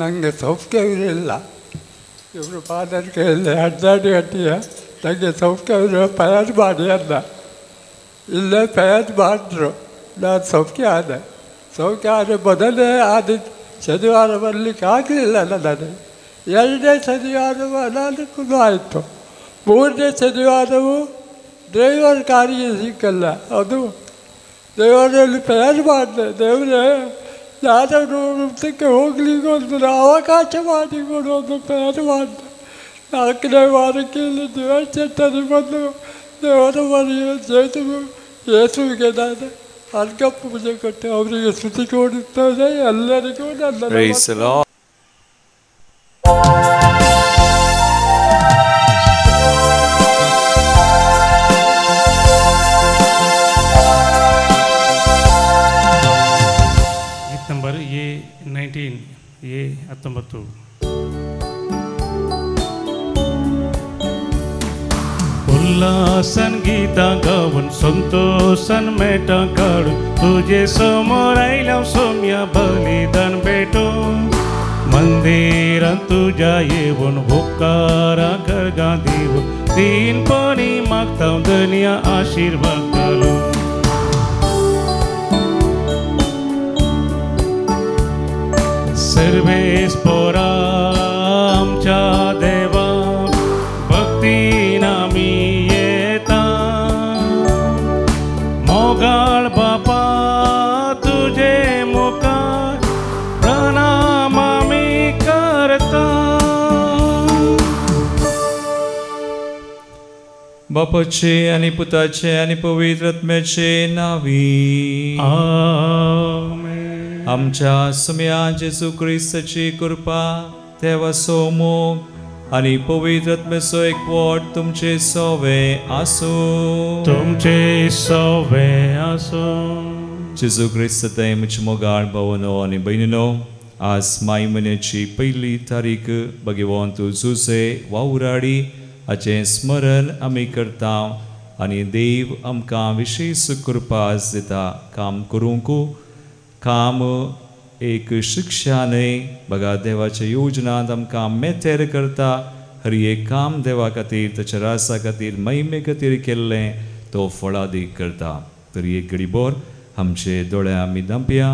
ನನಗೆ ಸೌಖ್ಯವಿರಲಿಲ್ಲ. ಇವರು ಫಾದರ್ ಕೈಯಲ್ಲಿ ಅಡ್ಡಾಡಿ ಗಟ್ಟಿಯ ನನಗೆ ಸೌಖ್ಯವಿರೋ ಪ್ರಯಾಣ ಮಾಡಿ ಅಂದ. ಇಲ್ಲೇ ಪ್ರಯಾಣ ಮಾಡಿದ್ರು, ನಾನು ಸೌಖ್ಯ ಆದೆ. ಸೌಖ್ಯ ಆದರೆ ಮೊದಲೇ ಆದ ಶನಿವಾರ ಬರಲಿಕ್ಕೆ ಆಗಲಿಲ್ಲ ನನಗೆ. ಎರಡನೇ ಶನಿವಾರ ಅನಾನುಕೂಲ ಆಯಿತು. ಮೂರನೇ ಶನಿವಾರವೂ ಡ್ರೈವರ್ ಕಾರಿಗೆ ಸಿಕ್ಕಲ್ಲ. ಅದು ದೇವರಲ್ಲಿ ಪ್ರಯಾಣ ಮಾಡಿದೆ. ದೇವರೇ, ನಾನು ವೃತ್ತಕ್ಕೆ ಹೋಗ್ಲಿಕ್ಕೆ ಒಂದು ಅವಕಾಶ ಮಾಡಿಕೊಡು ಒಂದು ಪ್ರಯಾಣ ಮಾಡಿದೆ. 4ನೇ ವಾರಕ್ಕೆ ಇಲ್ಲಿ ದೇವರ ಚಟ್ಟರಿ ಬಂದು ದೇವರ ಮನೆಯ ಯೇಸುವಿಗೆ ನಾನು ಅರ್ಘ ಪೂಜೆ ಕೊಟ್ಟು ಅವರಿಗೆ ಸ್ತುತಿ ಕೊಡುತ್ತದೆ. ಎಲ್ಲರಿಗೂ ನನ್ನ Praise the Lord. गीत नंबर ये 19 ये 19. उल्हासन गीता गाऊन संतोषन मेटा काढून तुझे समोर आयल्या सौम्या बलिदान भेटो. मंदिरात तुझ्या येऊन होकारा गरगा देऊ तीनपणी मागता दुनिया आशीर्वाद घालू. सर्वेस पोरा आमच्या देवा भक्तीना मी येता. मोगाळ बापा तुझे मुखार प्रणाम मी करता. बापाचे आणि पुताचे आणि पवित्र आत्म्याचे नावी. आमेन. आमच्या सुम्या जेजू क्रिस्ताची कृपा, देवाचो मोग आणि पवित्र आत्म्याचो एकवट तुमचे सवे आसो. तुमचे सवे आसो. जेजू क्रिस्त म्हजे मोगाळ भावनो आणि बहिणीनो, आज माय महिन्याची 1 तारीख भगवान तू जुसे वावराडी हाचे स्मरण आमी करता. आणि देव आमकां विशेष कृपा दिता. काम करूंक काम एक शिक्षा न्हय. बघा, देवाच्या योजनांत आमकां मेतेर करता. हर एक काम देवा खातीर, ताच्या रासा खातीर, महिमे खातीर केल्लें तो फळादीक करता. तरी एक घडीभर आमचे दोळे आमी धांपया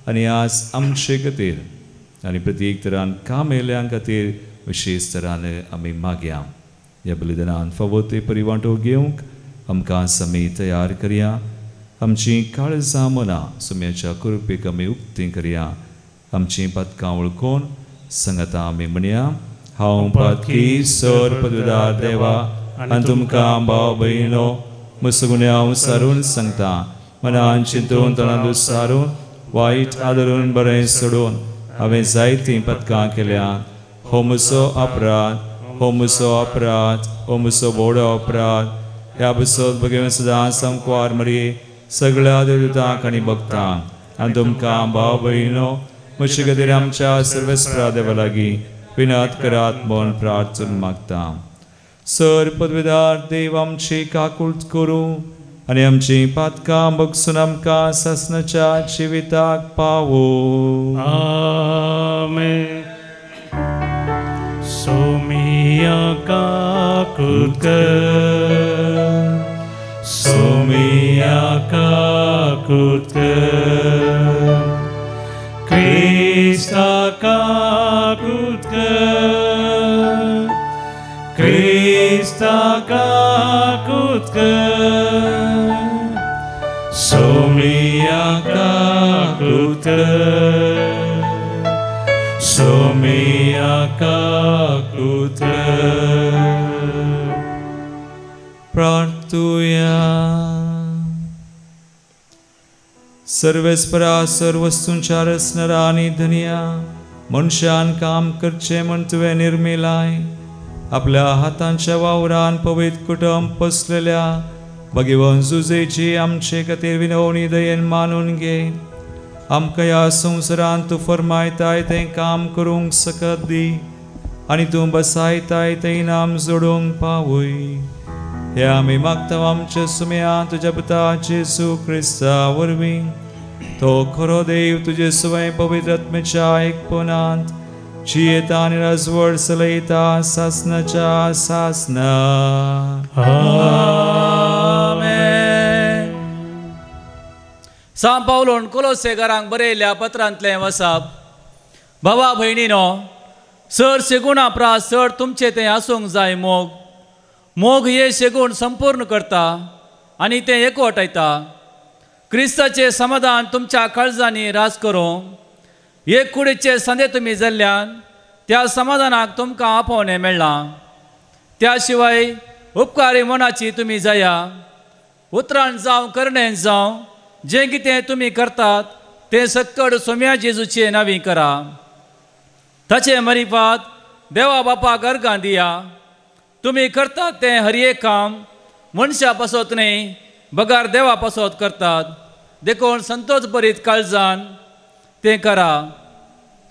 आनी आज आमचे खातीर आनी प्रत्येक तरान काम येयल्यां खातीर विशेष तरान आमी मागया. ह्या बलिदानान फावो ते परिवांटो घेवंक आमकां आमी तयार करया. आमची काळजां मनां सुम्याच्या कृपेक आमी उक्ती करया. आमची पातकां वळखून सांगाता आमी म्हणया. हांव पातकी सर पदवीदार देवा आनी तुमकां भाव भयणो मुसगुणे हांव सारून सांगता. मनान चिंतून तोंडांत सारून वायट आदरून बरें सोडून हांवें जायतीं पतकां केल्यात. हो म्हजो अपराध, हो म्हजो अपराध, हो म्हजो व्हडलो अपराध. ह्या बसत भगवान सदांच आमकां मरी सगळ्या देवतांक आनी भक्तांक आनी तुमकां भाव भयणो म्हजे खातीर आमच्या सर्वेस्परा देवा लागीं विनत करात म्हूण प्रार्थना मागता. सर पदवीदार देव आमची काकूळट करूं आनी आमची पातकां बगसून आमकां ससनाच्या जिविताक पावो. आमेन. सोमिया काकूळट कर, सोमिया काकूळट कर, क्रिस्ता काकूळट कर, क्रिस्ता काकूळट कर, सोमिया काकूळट कर, सोमिया काकूळट कर. प्रार्थुया. सर्वेस्परा सर्व वस्तूंच्या रचणारा आनी धनिया मनशान काम करचे म्हण तुवें निर्मिलाय. आपल्या हातांच्या वावरान पवित्र कुटुंब पसलेल्या भगवान जुजेची आमचे खातीर विनवणी दयेन मानून घे. आमकां ह्या संवसारांत तूं फरमायताय तें काम करूंक सकत दी आनी तूं बसायताय तें इनाम जोडूंक पावय. हे आमी मागता आमच्या सुम्या तुज्या पुता जेजू क्रिस्ता वरवीं. तो खरो देव तुजे स्वय पवित्र आत्म्याच्या एकपणांत जियेता आनी राजवड चलयता सासनाच्या सासना. आमेन. सांत पावलोन कोलोसेकारांक बरयल्ल्या पत्रांतलें वचप. भावा भयणीनो, चड शेगुणा प्रास चड तुमचें तें आसूंक जाय. मोग हे शेगूण संपूर्ण करता आनी तें एकवटायता. क्रिस्ताचें समाधान तुमच्या काळजांनी रास करूंक एक कुडीचे संदे तुमी जाल्ल्यान त्या समाधानाक तुमकां आपोवणें मेळ्ळां. त्या शिवाय उपकारी मनाची तुमी जाया. उतराण जावं करणें जावं जें कितें तुमी करतात तें सक्कड सोम्या जेजूचे नांवी करा. ताचे मरिफात देवा बापाक अर्गां दिया. तुमी करतात तें हर एक काम मनशा पासत न्ही, बगार देवा पासत करतात. देखून संतोष भरीत काळजान तें करा.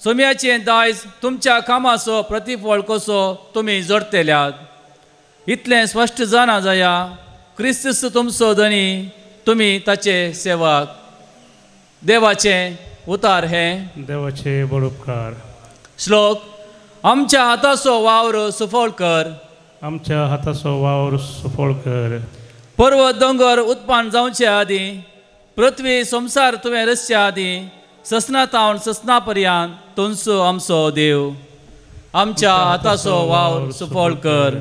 सोम्याचें दायज तुमच्या कामाचो प्रतिफळ कसो तुमी जोडतेल्यात. इतलें स्पश्ट जाणा जाया. क्रिस्त तुमचो धनी, तुमी ताचे सेवक. देवाचें उतार हें. देवाचे बड उपकार. श्लोक. आमच्या हाताचो वावर सुफळ कर. आमच्या हाताचो वावर सुफळ कर. पर्वत दोंगर उत्पन्न जावचे आदीं, पृथ्वी संसार तुवें रचच्या आदीं, ससना तावन ससना पर्यंत तुमचो आमचो देव. आमच्या हाताचो वावर सुफळ कर.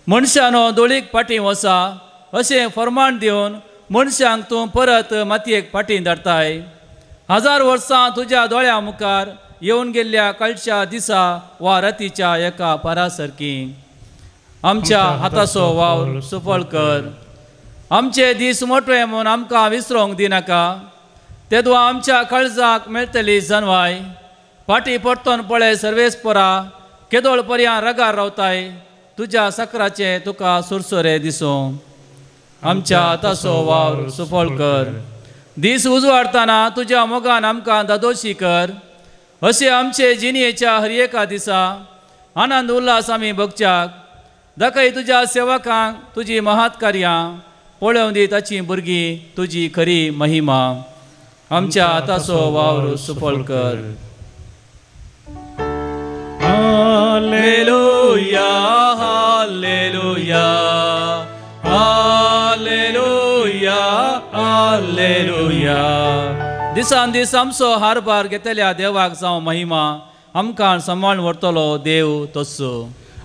मनशानो दोळीक फाटीं वसा अशें फर्माण दिवन मनशांक तूं परत मातयेक फाटीं धाडटाय. 1000 वर्सां तुज्या दोळ्या मुखार येवन गेल्ल्या काळच्या दिसा वा रातीच्या एका पारा सारकी. आमच्या हाताचो वावर सुफळ कर. आमचे दीस मोठे म्हूण आमकां विसरूंक दिनाका. तेदो आमच्या काळजाक मेळटली जनवाय. फाटीं परतोन पळय सर्वेस्परा, केदोळ पर्यंत रगार रावताय. तुज्या साकराचे तुका सुरसुरे दिसूं. आमच्या हाताचो वावर सुफळ कर. दीस उजवाडटाना तुज्या मोगान आमकां दादोशी कर. अशें आमचे जिणयेच्या हर एका दिसा आनंद उल्हास आमी भोगच्याक. दाखय तुज्या सेवकांक तुजी महात कार्यां. पळोवन दी ताची भुरगीं तुजी खरी महिमा. आमच्या हाताचो वावर सुफळ कर. Hallelujah hallelujah hallelujah hallelujah. दिसान दीस आमचो हारभार घेतल्या देवाक जावं महिमा. आमकां सांबाळून व्हरतलो देव तस्सो.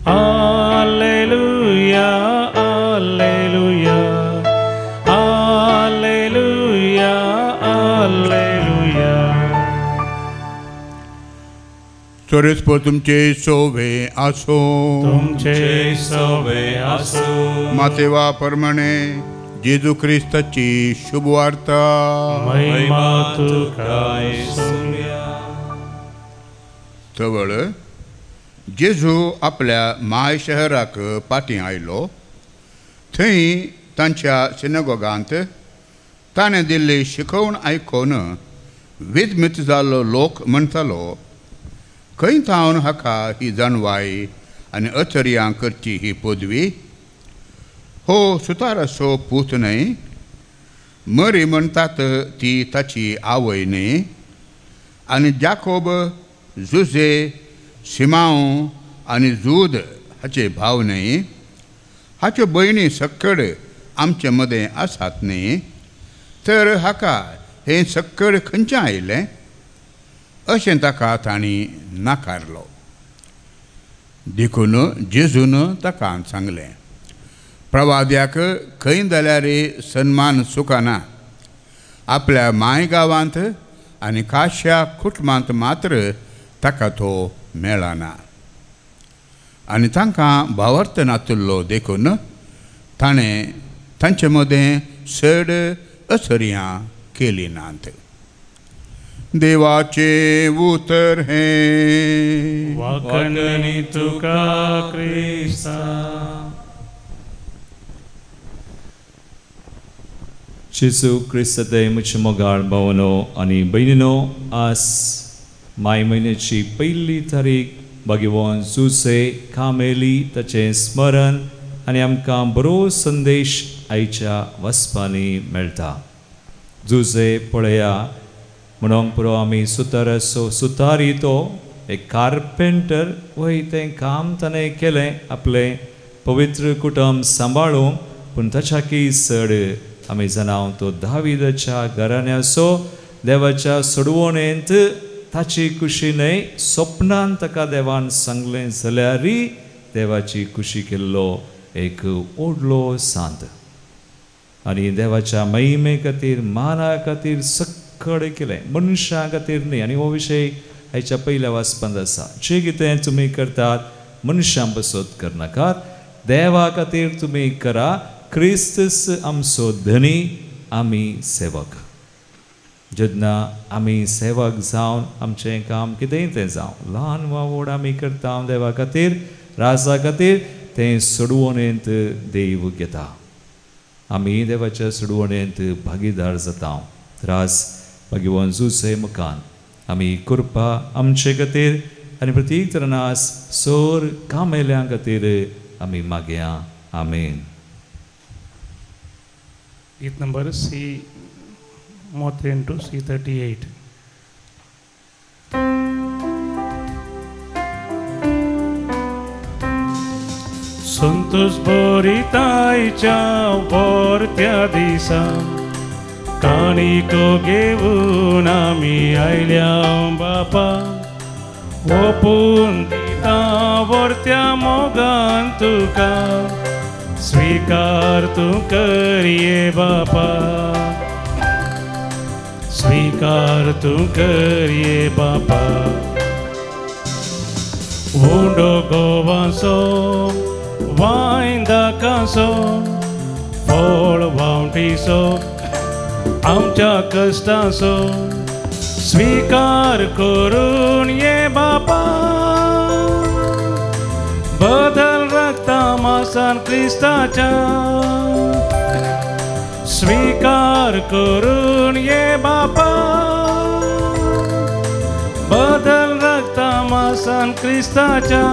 Hallelujah hallelujah hallelujah hallelujah. सोरेस्पर तुमचे सोवे आसो. तुमचे सोवे आसो. मातेवा प्रमाणे जेजू क्रिस्ताची शुभ वार्ता. महिमा तुका येशूया. तवळ जेजू आपल्या माय शहराक फाटीं आयलो. थंय तांच्या सिनेगोगांत ताणें दिल्ली शिकवण आयकून विधमीत जाल्लो लोक म्हणटालो, खंय थावन हाका ही जाणवाय आनी अचर्यां करची ही पदवी. हो सुताराचो पूत न्हय? मरी म्हणटात ती ताची आवय न्ही? आनी जाकोब, जुजे, शिमाव आनी जूद हाचे भाव न्ही? हाच्यो भयणी सक्कड आमचे मदें आसात न्ही? तर हाका हें सक्कड खंयचें आयलें? अशें ताका तांणी नाकारलो. देखून जेजून ताका सांगलें, प्रवाद्याक खंय जाल्यार सन्मान सुखाना. आपल्या माय गांवांत आनी खाशा कुटुंबांत मात्र ताका तो मेळना. आनी तांकां भावार्थनातुल्लो देखून ताणें तांचे मदें चड अचर्यां केली नात. देवाचे उतर हें. वाकणणी तुका क्रिस्ता. जेजू क्रिस्तादय म्हजे मोगाळ भावनो आनी भयणीनो, आज माय म्हयन्याची पयली तारीख भगवान जुसे कामेली ताचें स्मरण आनी आमकां बरो संदेश आयच्या वचपांनी मेळटा. जुसे पळया म्हणूंक पुरो आमी सुतारी तो एक कार्पेंटर वय तें काम ताणें केलें आपलें पवित्र कुटुंब सांबाळूंक, पूण ताच्याकी चड आमी जाणां तो दाविदाच्या घराण्याचो देवाच्या सोडवणेंत ताची खुशी न्हय, स्वप्नान ताका देवान सांगलें जाल्यारय देवाची खुशी केल्लो एक व्हडलो सांत. आनी देवाच्या महिमे खातीर माना खातीर सक्कड केलें, मनशां खातीर न्ही. आनी हो विशय हाच्या पयल्या वाचपांत आसा. जें कितें तुमी करतात मनशां बसत करनाकात, देवा खातीर तुमी करा. क्रिस्तस आमचो धनी, आमी सेवक. जेन्ना आमी सेवक जावन आमचें काम कितेंय तें जावं, ल्हान वा व्हड आमी करता देवा खातीर, राजा खातीर, तें सोडवणेंत देव घेता. आमी देवाच्या सोडवणेंत भागीदार जाता. त्रास भगवान जुसे मुखान आमी कृपा आमचे खातीर आनी प्रत्येक तरानास सोर कामेल्यां खातीर आमी मागया. आमेन. गीत number C Mothrin to C38. संतोष भरितायच्या वरत्या दिसा काणिको घेवन आमी आयल्या बापा, ओपून दिता वरत्या मोगान तुका, स्वीकार तूं करिये बापा, स्वीकार तूं करिये बापा. उंडो गोवाचो वायंदाकाचो फळ वावटीचो आमच्या कश्टाचो स्वीकार करून ये बापा. बदल रक्ता मासान क्रिस्ताच्या, स्वीकार करून ये बापा. बदल रक्ता मासान क्रिस्ताच्या.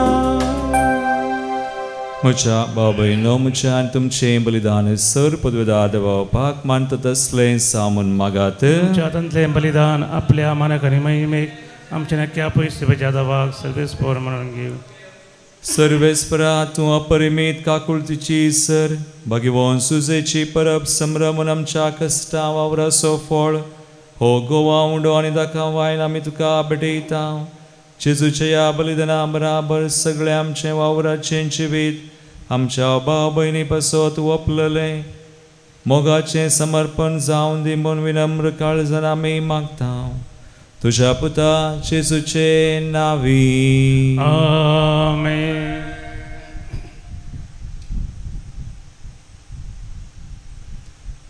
म्हज्या भाव भयणो, म्हज्या आनी तुमचें बलिदान सर पदवेदार देवापाक मानता तसलें सामून मागात. तुमच्या हातांतलें बलिदान आपल्या मानाक आनी महिमेक आमच्या नक्क्या पयस देवाक सर्वेस्पर म्हणून घेव. सर्वेस्परा तूं अपरिमीत काकुळतीची सर भगवान सुजेची परब संभ्रमून आमच्या कश्टा वावराचो फळ हो गोवा उंडो आनी दाखा वायन आमी तुका भेटयता. जेजूच्या ह्या बलिदाना बराबर सगळें आमचें वावराचें जिवीत आमच्या भाव भयणी पासत ओपलेलें मोगाचें समर्पण जावन दी म्हूण विनम्र काळजान आमी मागता. तुझ्या पुता जेजूचे नावी. आमेन.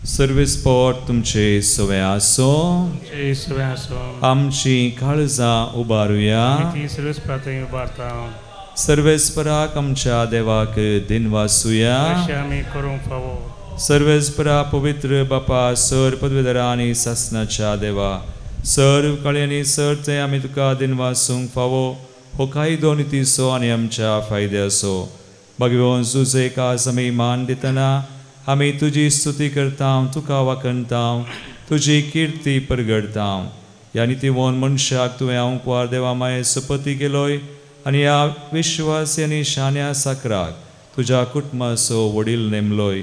सर्वेस्पर तुमचे सवे आसो. आमची काळजां उबारुया. उबारता. सर्वेस्पराक आमच्या देवाक दिन वासुया. आमी करूंक फावो. सर्वेस्परा पवित्र बापा सर पदवेदारा आनी सासणाच्या देवा सर कळे आनी सर ते आमी तुका दिन वासूंक फावो. हो कायदो नितीचो आनी आमच्या फायद्याचो भगवान जुजेक आज आमी मान दितना आमी तुजी स्तुती करता, तुका वाखणता, तुजी किर्ती परगडता. ह्या नितीवन मनशाक तुवें अंकवार देवा माये सपती केलोय आनी ह्या विश्वासी आनी शान्या साकराक तुज्या कुटुंबाचो वडील नेमलोय.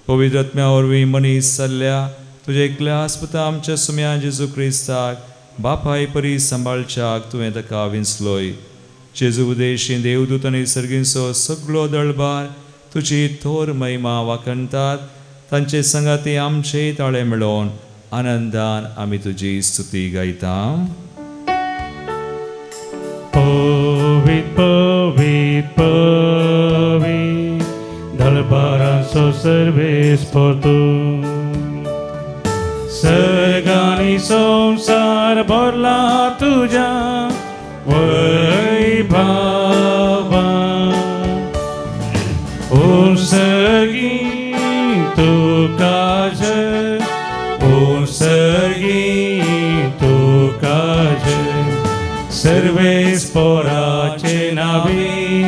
पवित्र आत्म्या वरवीं मनीस जाल्ल्या तुजे एकल्या आस्पता आमच्या सुम्या जेजू क्रिस्ताक बापाय परी सांबाळच्याक तुवें ताका विंचलोय. जेजू उदेशी देवदूत आनी सर्गींचो सगळो दळबार तुजी थोर महिमा वाखणतात. तांचे संगाती आमचे ताळे मेळोवन आनंदान आमी तुजी स्तुती गायता. पवित पवित पवित दळबारांचो सर्वेस्पर तूं, सर्गानी संसार भरला तुज्या वैभवा. उर्सगी तुका सर्गी तुका जय सर्वेस पोराचे नावी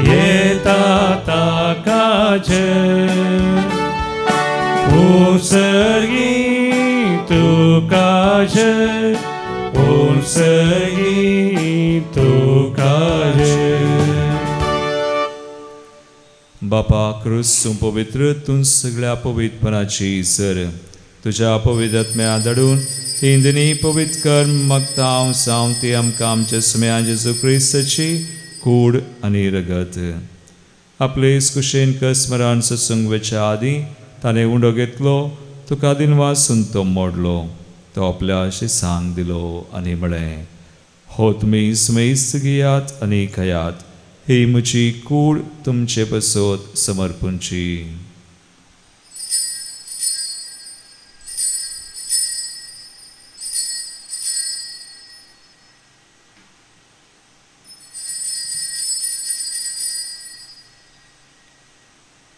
येता ताका जय सर्गी तुका जय सर्गी तुका जय बापा क्रूस तूं पवित्र तूं सगळ्या पवित्रपणाची सर तुझ्या पवित्रत्म्या धाडून हिंदनी पवित्र कर मगतांव सावन ती आमकां आमच्या सुम्या जेजू क्रिस्ताची कूड आनी रगत आपले कुशेन कसमरान सत्संग वेच्या आदीं ताणें उंडो घेतलो तुका दिनवासून तो मोडलो तो आपल्या शिसांक दिलो आनी म्हळें हो तुमी सुमेस्त घेयात आनी खयात ही म्हजी कूड तुमचे पसोत समर्पूंची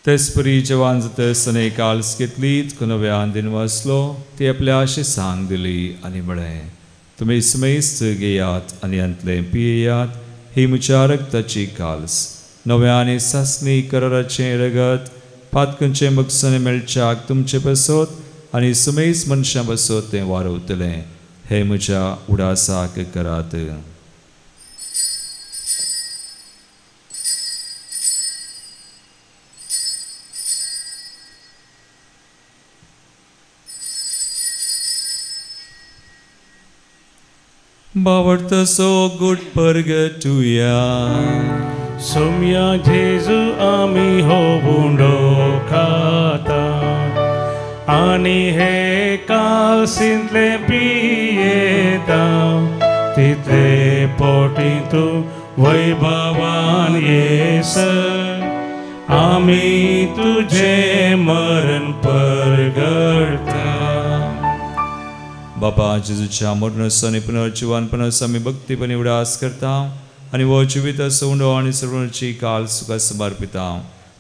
तेसपरी जवान जातसताना काल्स घेतलीत नव्यान दिन वाचलो ती आपल्या शिसांक दिली आनी म्हळें तुमी सुमेस्त घेयात आनी अंतलें पियेयात ही म्हज्या रगताची काल्स नव्यान सासणी कराराचें रगत पातकांचे मगसने मेळच्याक तुमचे बसोत आनी सुमेस्त मनशां बसोत तें वारवतलें हे म्हज्या उडासाक करात बावडतसो गुड परगटुया सोम्या जेजू आमी हो बुंडो खाता आनी हे काल्सिंतले पियेता तितले पोटी तूं वैभवान येस आमी तुझे मरण परगडता बापा जेजूच्या मरणस आनी पुनर्जिवानपणास आमी भक्तीपणी उडास करता आनी वो जिवीत सोंडो आनी सर्वांची काल सुखा समर्पिता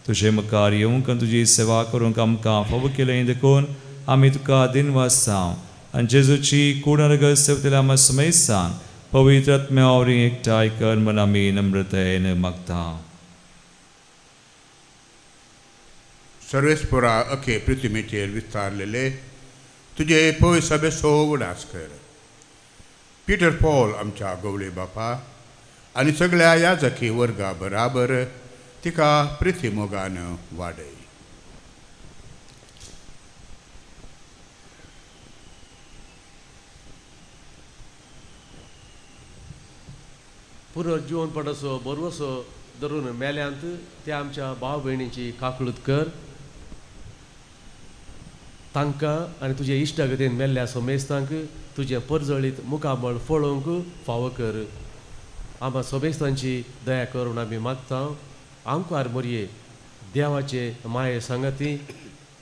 तुझे मुखार येवंक आनी तुजी सेवा करूंक आमकां फाव केलें देखून आमी तुका दिनवास आनी जेजूची कूड रगत सेवतल्या आमकां सुमेसान पवित्र आत्म्या वावरी एकठांय कर म्हण आमी नम्रतायेन मागता सर्वेस्परा अखे पृथ्वीचेर विस्तारलेले तुझे पवित्र सभेचो उडास कर पिटर पॉल आमच्या गवळे बापा आनी सगळ्या याजकी वर्गा बराबर तिका पृथ्वीमोगान वाडय पुनर्जीवनपणाचो बरवसो धरून मेल्यांत त्या आमच्या भाव भयणींची काकळूत कर तांकां आनी तुजे इश्टागतीन मेल्ल्या सोमेस्तांक तुजें परजळीत मुखामळ फळोवंक फावो कर आमकां सोमेस्तांची दया करून आमी मागता आमकां मोरये देवाचे माये सांगाती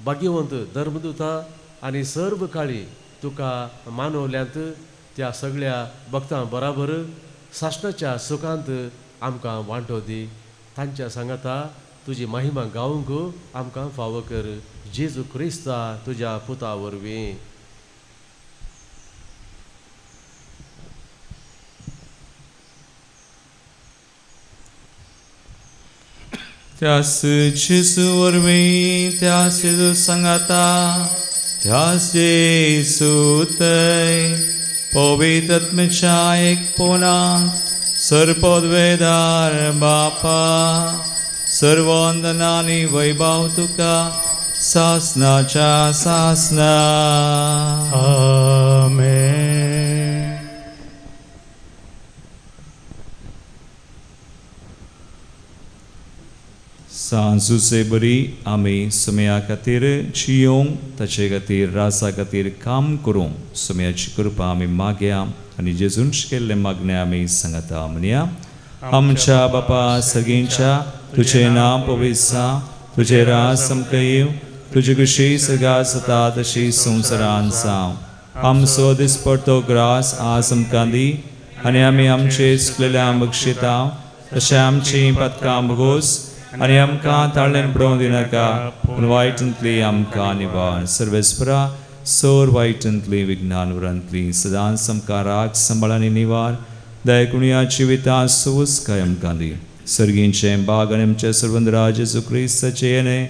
भाग्यवंत धर्मदूता आनी सर्व काळी तुका मानवल्यांत त्या सगळ्या भक्तां बराबर सासणाच्या सुखांत आमकां वांटो दी तांच्या सांगाता तुजी महिमा गावंक आमकां फावो कर जेजू क्रिस्ता तुज्या पुता वरवीं त्यास जेजू वरवीं त्यास जेजू सांगाता त्यास जेजू तय पवित्र आत्म्याच्या एकपणांत सर्वपदवेदार बापा सर्व वंदनानी वैभव तुका सासनाच्या सासना आमेन सांजुसे बरी आमी सुम्या खातीर जियोंक ताचे खातीर रासा खातीर काम करूंक सुम्याची कृपा आमी मागया आनी जेजून शिकयल्लें मागणें आमी सांगता म्हणया आमच्या बापा सगळींच्या तुझें नांव पवित्र तुझे राज आमकां येव तुजी कशी सगळ्या जाता तशी संवसारांत जावं आमचो दिसपडटो ग्रास आज आमकां दी आनी आमी आमचे चुकलेल्यांक बक्षिता तशें आमची पातकां भोगोस आनी आमकां ताळ्यान पडोवंक दिनाका पूण वायटांतली आमकां निवार. सर्वेस्परा सोर वायटांतली विघ्नांवरांतली सदांच आमकां राग सांबाळांनी निवार. दयकुणयाची विता सोस काय आमकां दी. सर्गींचे बाग आनी आमचे सर्वंदराज जेजू क्रिस्ताचे येणे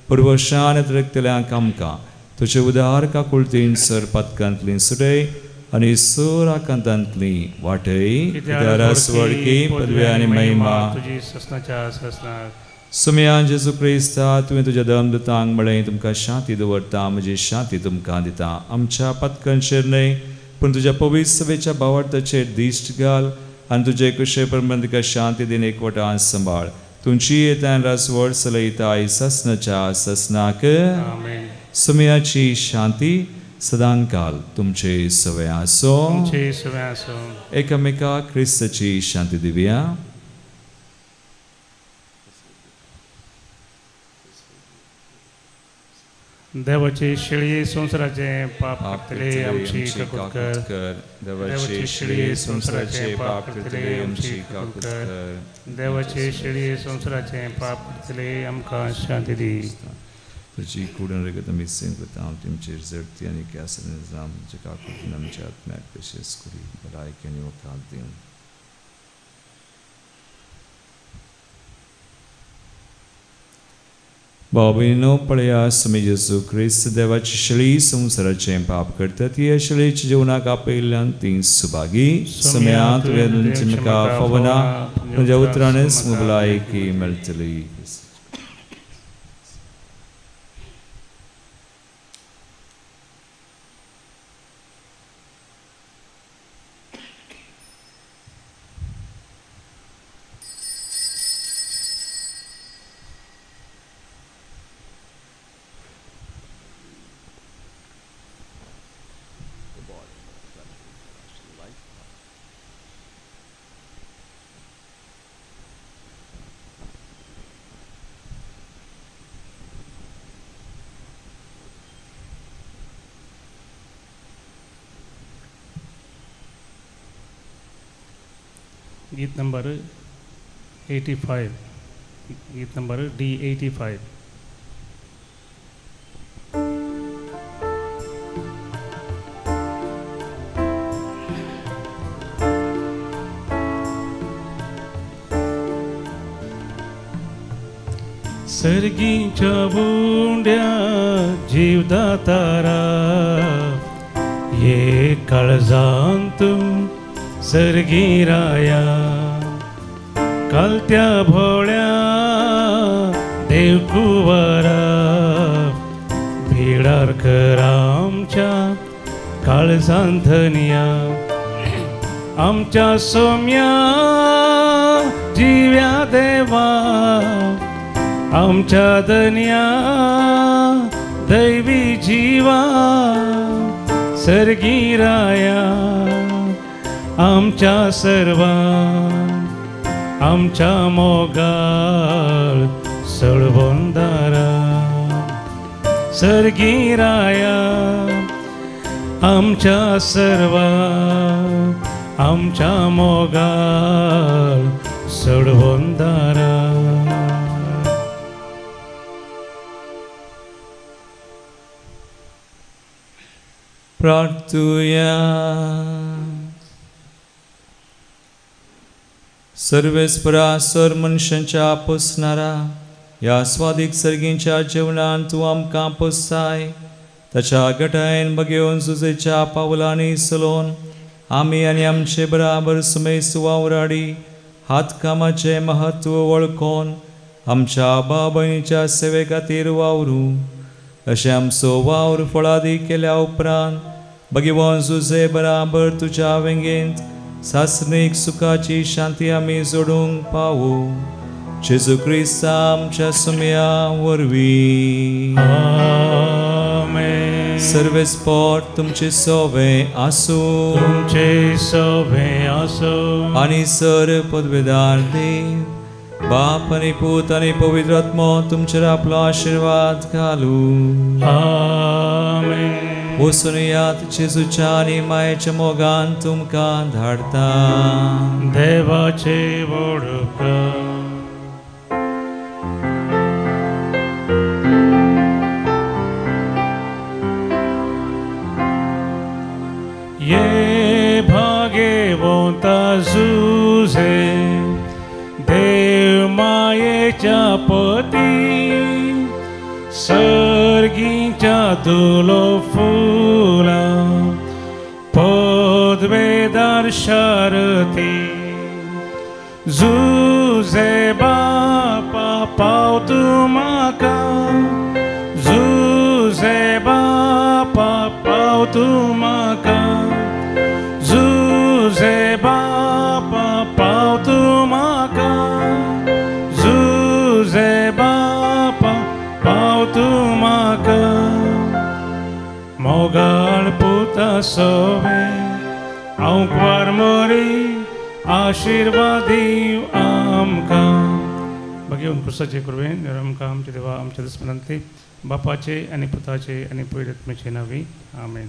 पुर्वशान रक्तल्यांक आमकां तुजे उदार काकुळतीन सर पदकांतली सुटय आनी सोर आकांतांतली वाटय दारास वडकी पदवी आनी महिमा तुजी ससनाच्या ससनाक. सुमया जेजू क्रिस्ता तुवें तुज्या दमदूतांक म्हळें तुमकां शांती दवरता म्हजी शांती तुमकां दिता. आमच्या पदकांचेर न्हय पूण तुज्या पवित्र सभेच्या भावार्थाचेर दिश्ट घाल आनी तुजे कुशे परमेन तुका शांती दिन एकवटान सांबाळ. तुमची येतान रासवड चलयताय ससनाच्या ससनाक. सुमयाची शांती सदांकाल तुमचे सवय आसो. एकामेकाक क्रिस्ताची शांती दिवया. देवाचे शिळये संसाराचे पाप करतले आमची काकूट कर. देवाचे शिळये संसाराचे पाप करतले आमची काकूट कर. देवाचे शिळये संसाराचे पाप करतले आमकां शांती दी. तुजी कुडून रगत आमी सेन करता तुमचेर जडती आनी केसन जाम तुजे काकूट आमच्या आत्म्याक पेशेस करी भलायकी आनी वखाद दिवन. बाबीनो पळया सुमी जेजू क्रिस्त देवाची शिळी संसाराचे पाप करतात हे शिळेच्या जिवनाक आपयल्यान ती सुभागी. सुम्या तुवें तुमकां फवना तुज्या उतरानच भलायकी मेळटली. गीत नंबर 85. गीत नंबर D85. सर्गीच्या बुंड्या जीवदातारा ये काळजांत सर्गी राया कालत्या भोळ्या देवकुवारा भिडार करा आमच्या काळजांतनिया आमच्या सोम्या जिव्या देवा आमच्या दन्या दैवी जीवा सर्गी राया आमच्या सर्वा आमच्या मोगाळ सळवंदारा सर्गी राया आमच्या सर्वा आमच्या मोगाळ सळवंदारा. प्रार्थुया. सर्वेस्परा सर मनशांच्या पोसणारा या स्वादीक सर्गींच्या जेवणान तूं आमकां पोसताय ताच्या गटायन बगेवन जुजेच्या पावलांनी चलोवन आमी आनी आमचे बराबर सुमेस वावराडी हातकामाचे महत्व वळखून आमच्या भाव भयणीच्या सेवे खातीर वावरू. अशें आमचो वावर फळादी केल्या उपरांत बगेवन जुजे बराबर तुज्या वेंगेंत सासनीक सुखाची शांती आमी जोडूंक पावू. जेजू क्रिस्ता आमच्या सुम्या वरवीं. आमेन. सर्वेस्पर तुमचे सोवे आसूं. तुमचे सोवे आसूं. आनी सर पदवेदार देव बाप आनी पूत आनी पवित्र आत्मो तुमचेर आपलो आशिर्वाद घालू. आमेन. वचून यात जेजूच्या आनी मायेच्या मोगान तुमकां धाडटा. देवाचे वडका. ये भाग्यवंता जुझे देव मायेच्या पती सर्गीच्या धुलो फुला पदवेदार शारती जुझे बापा पाव तू म्हाका जुझे बापा पाव तू म्हाका जुझे बापा पाव तू म्हाका जुझे बापा पाव तू म्हाका मोगाळ पुता सोवे हांव वारमोरी आशीर्वाद दिव आमकां भगवंत कृष्णाचे कृपेन आमकां आमचे देवा आमच्या दस्मनांतली बापाचे आनी पुताचे आनी पवित्र आत्म्याचे नावी आमेन.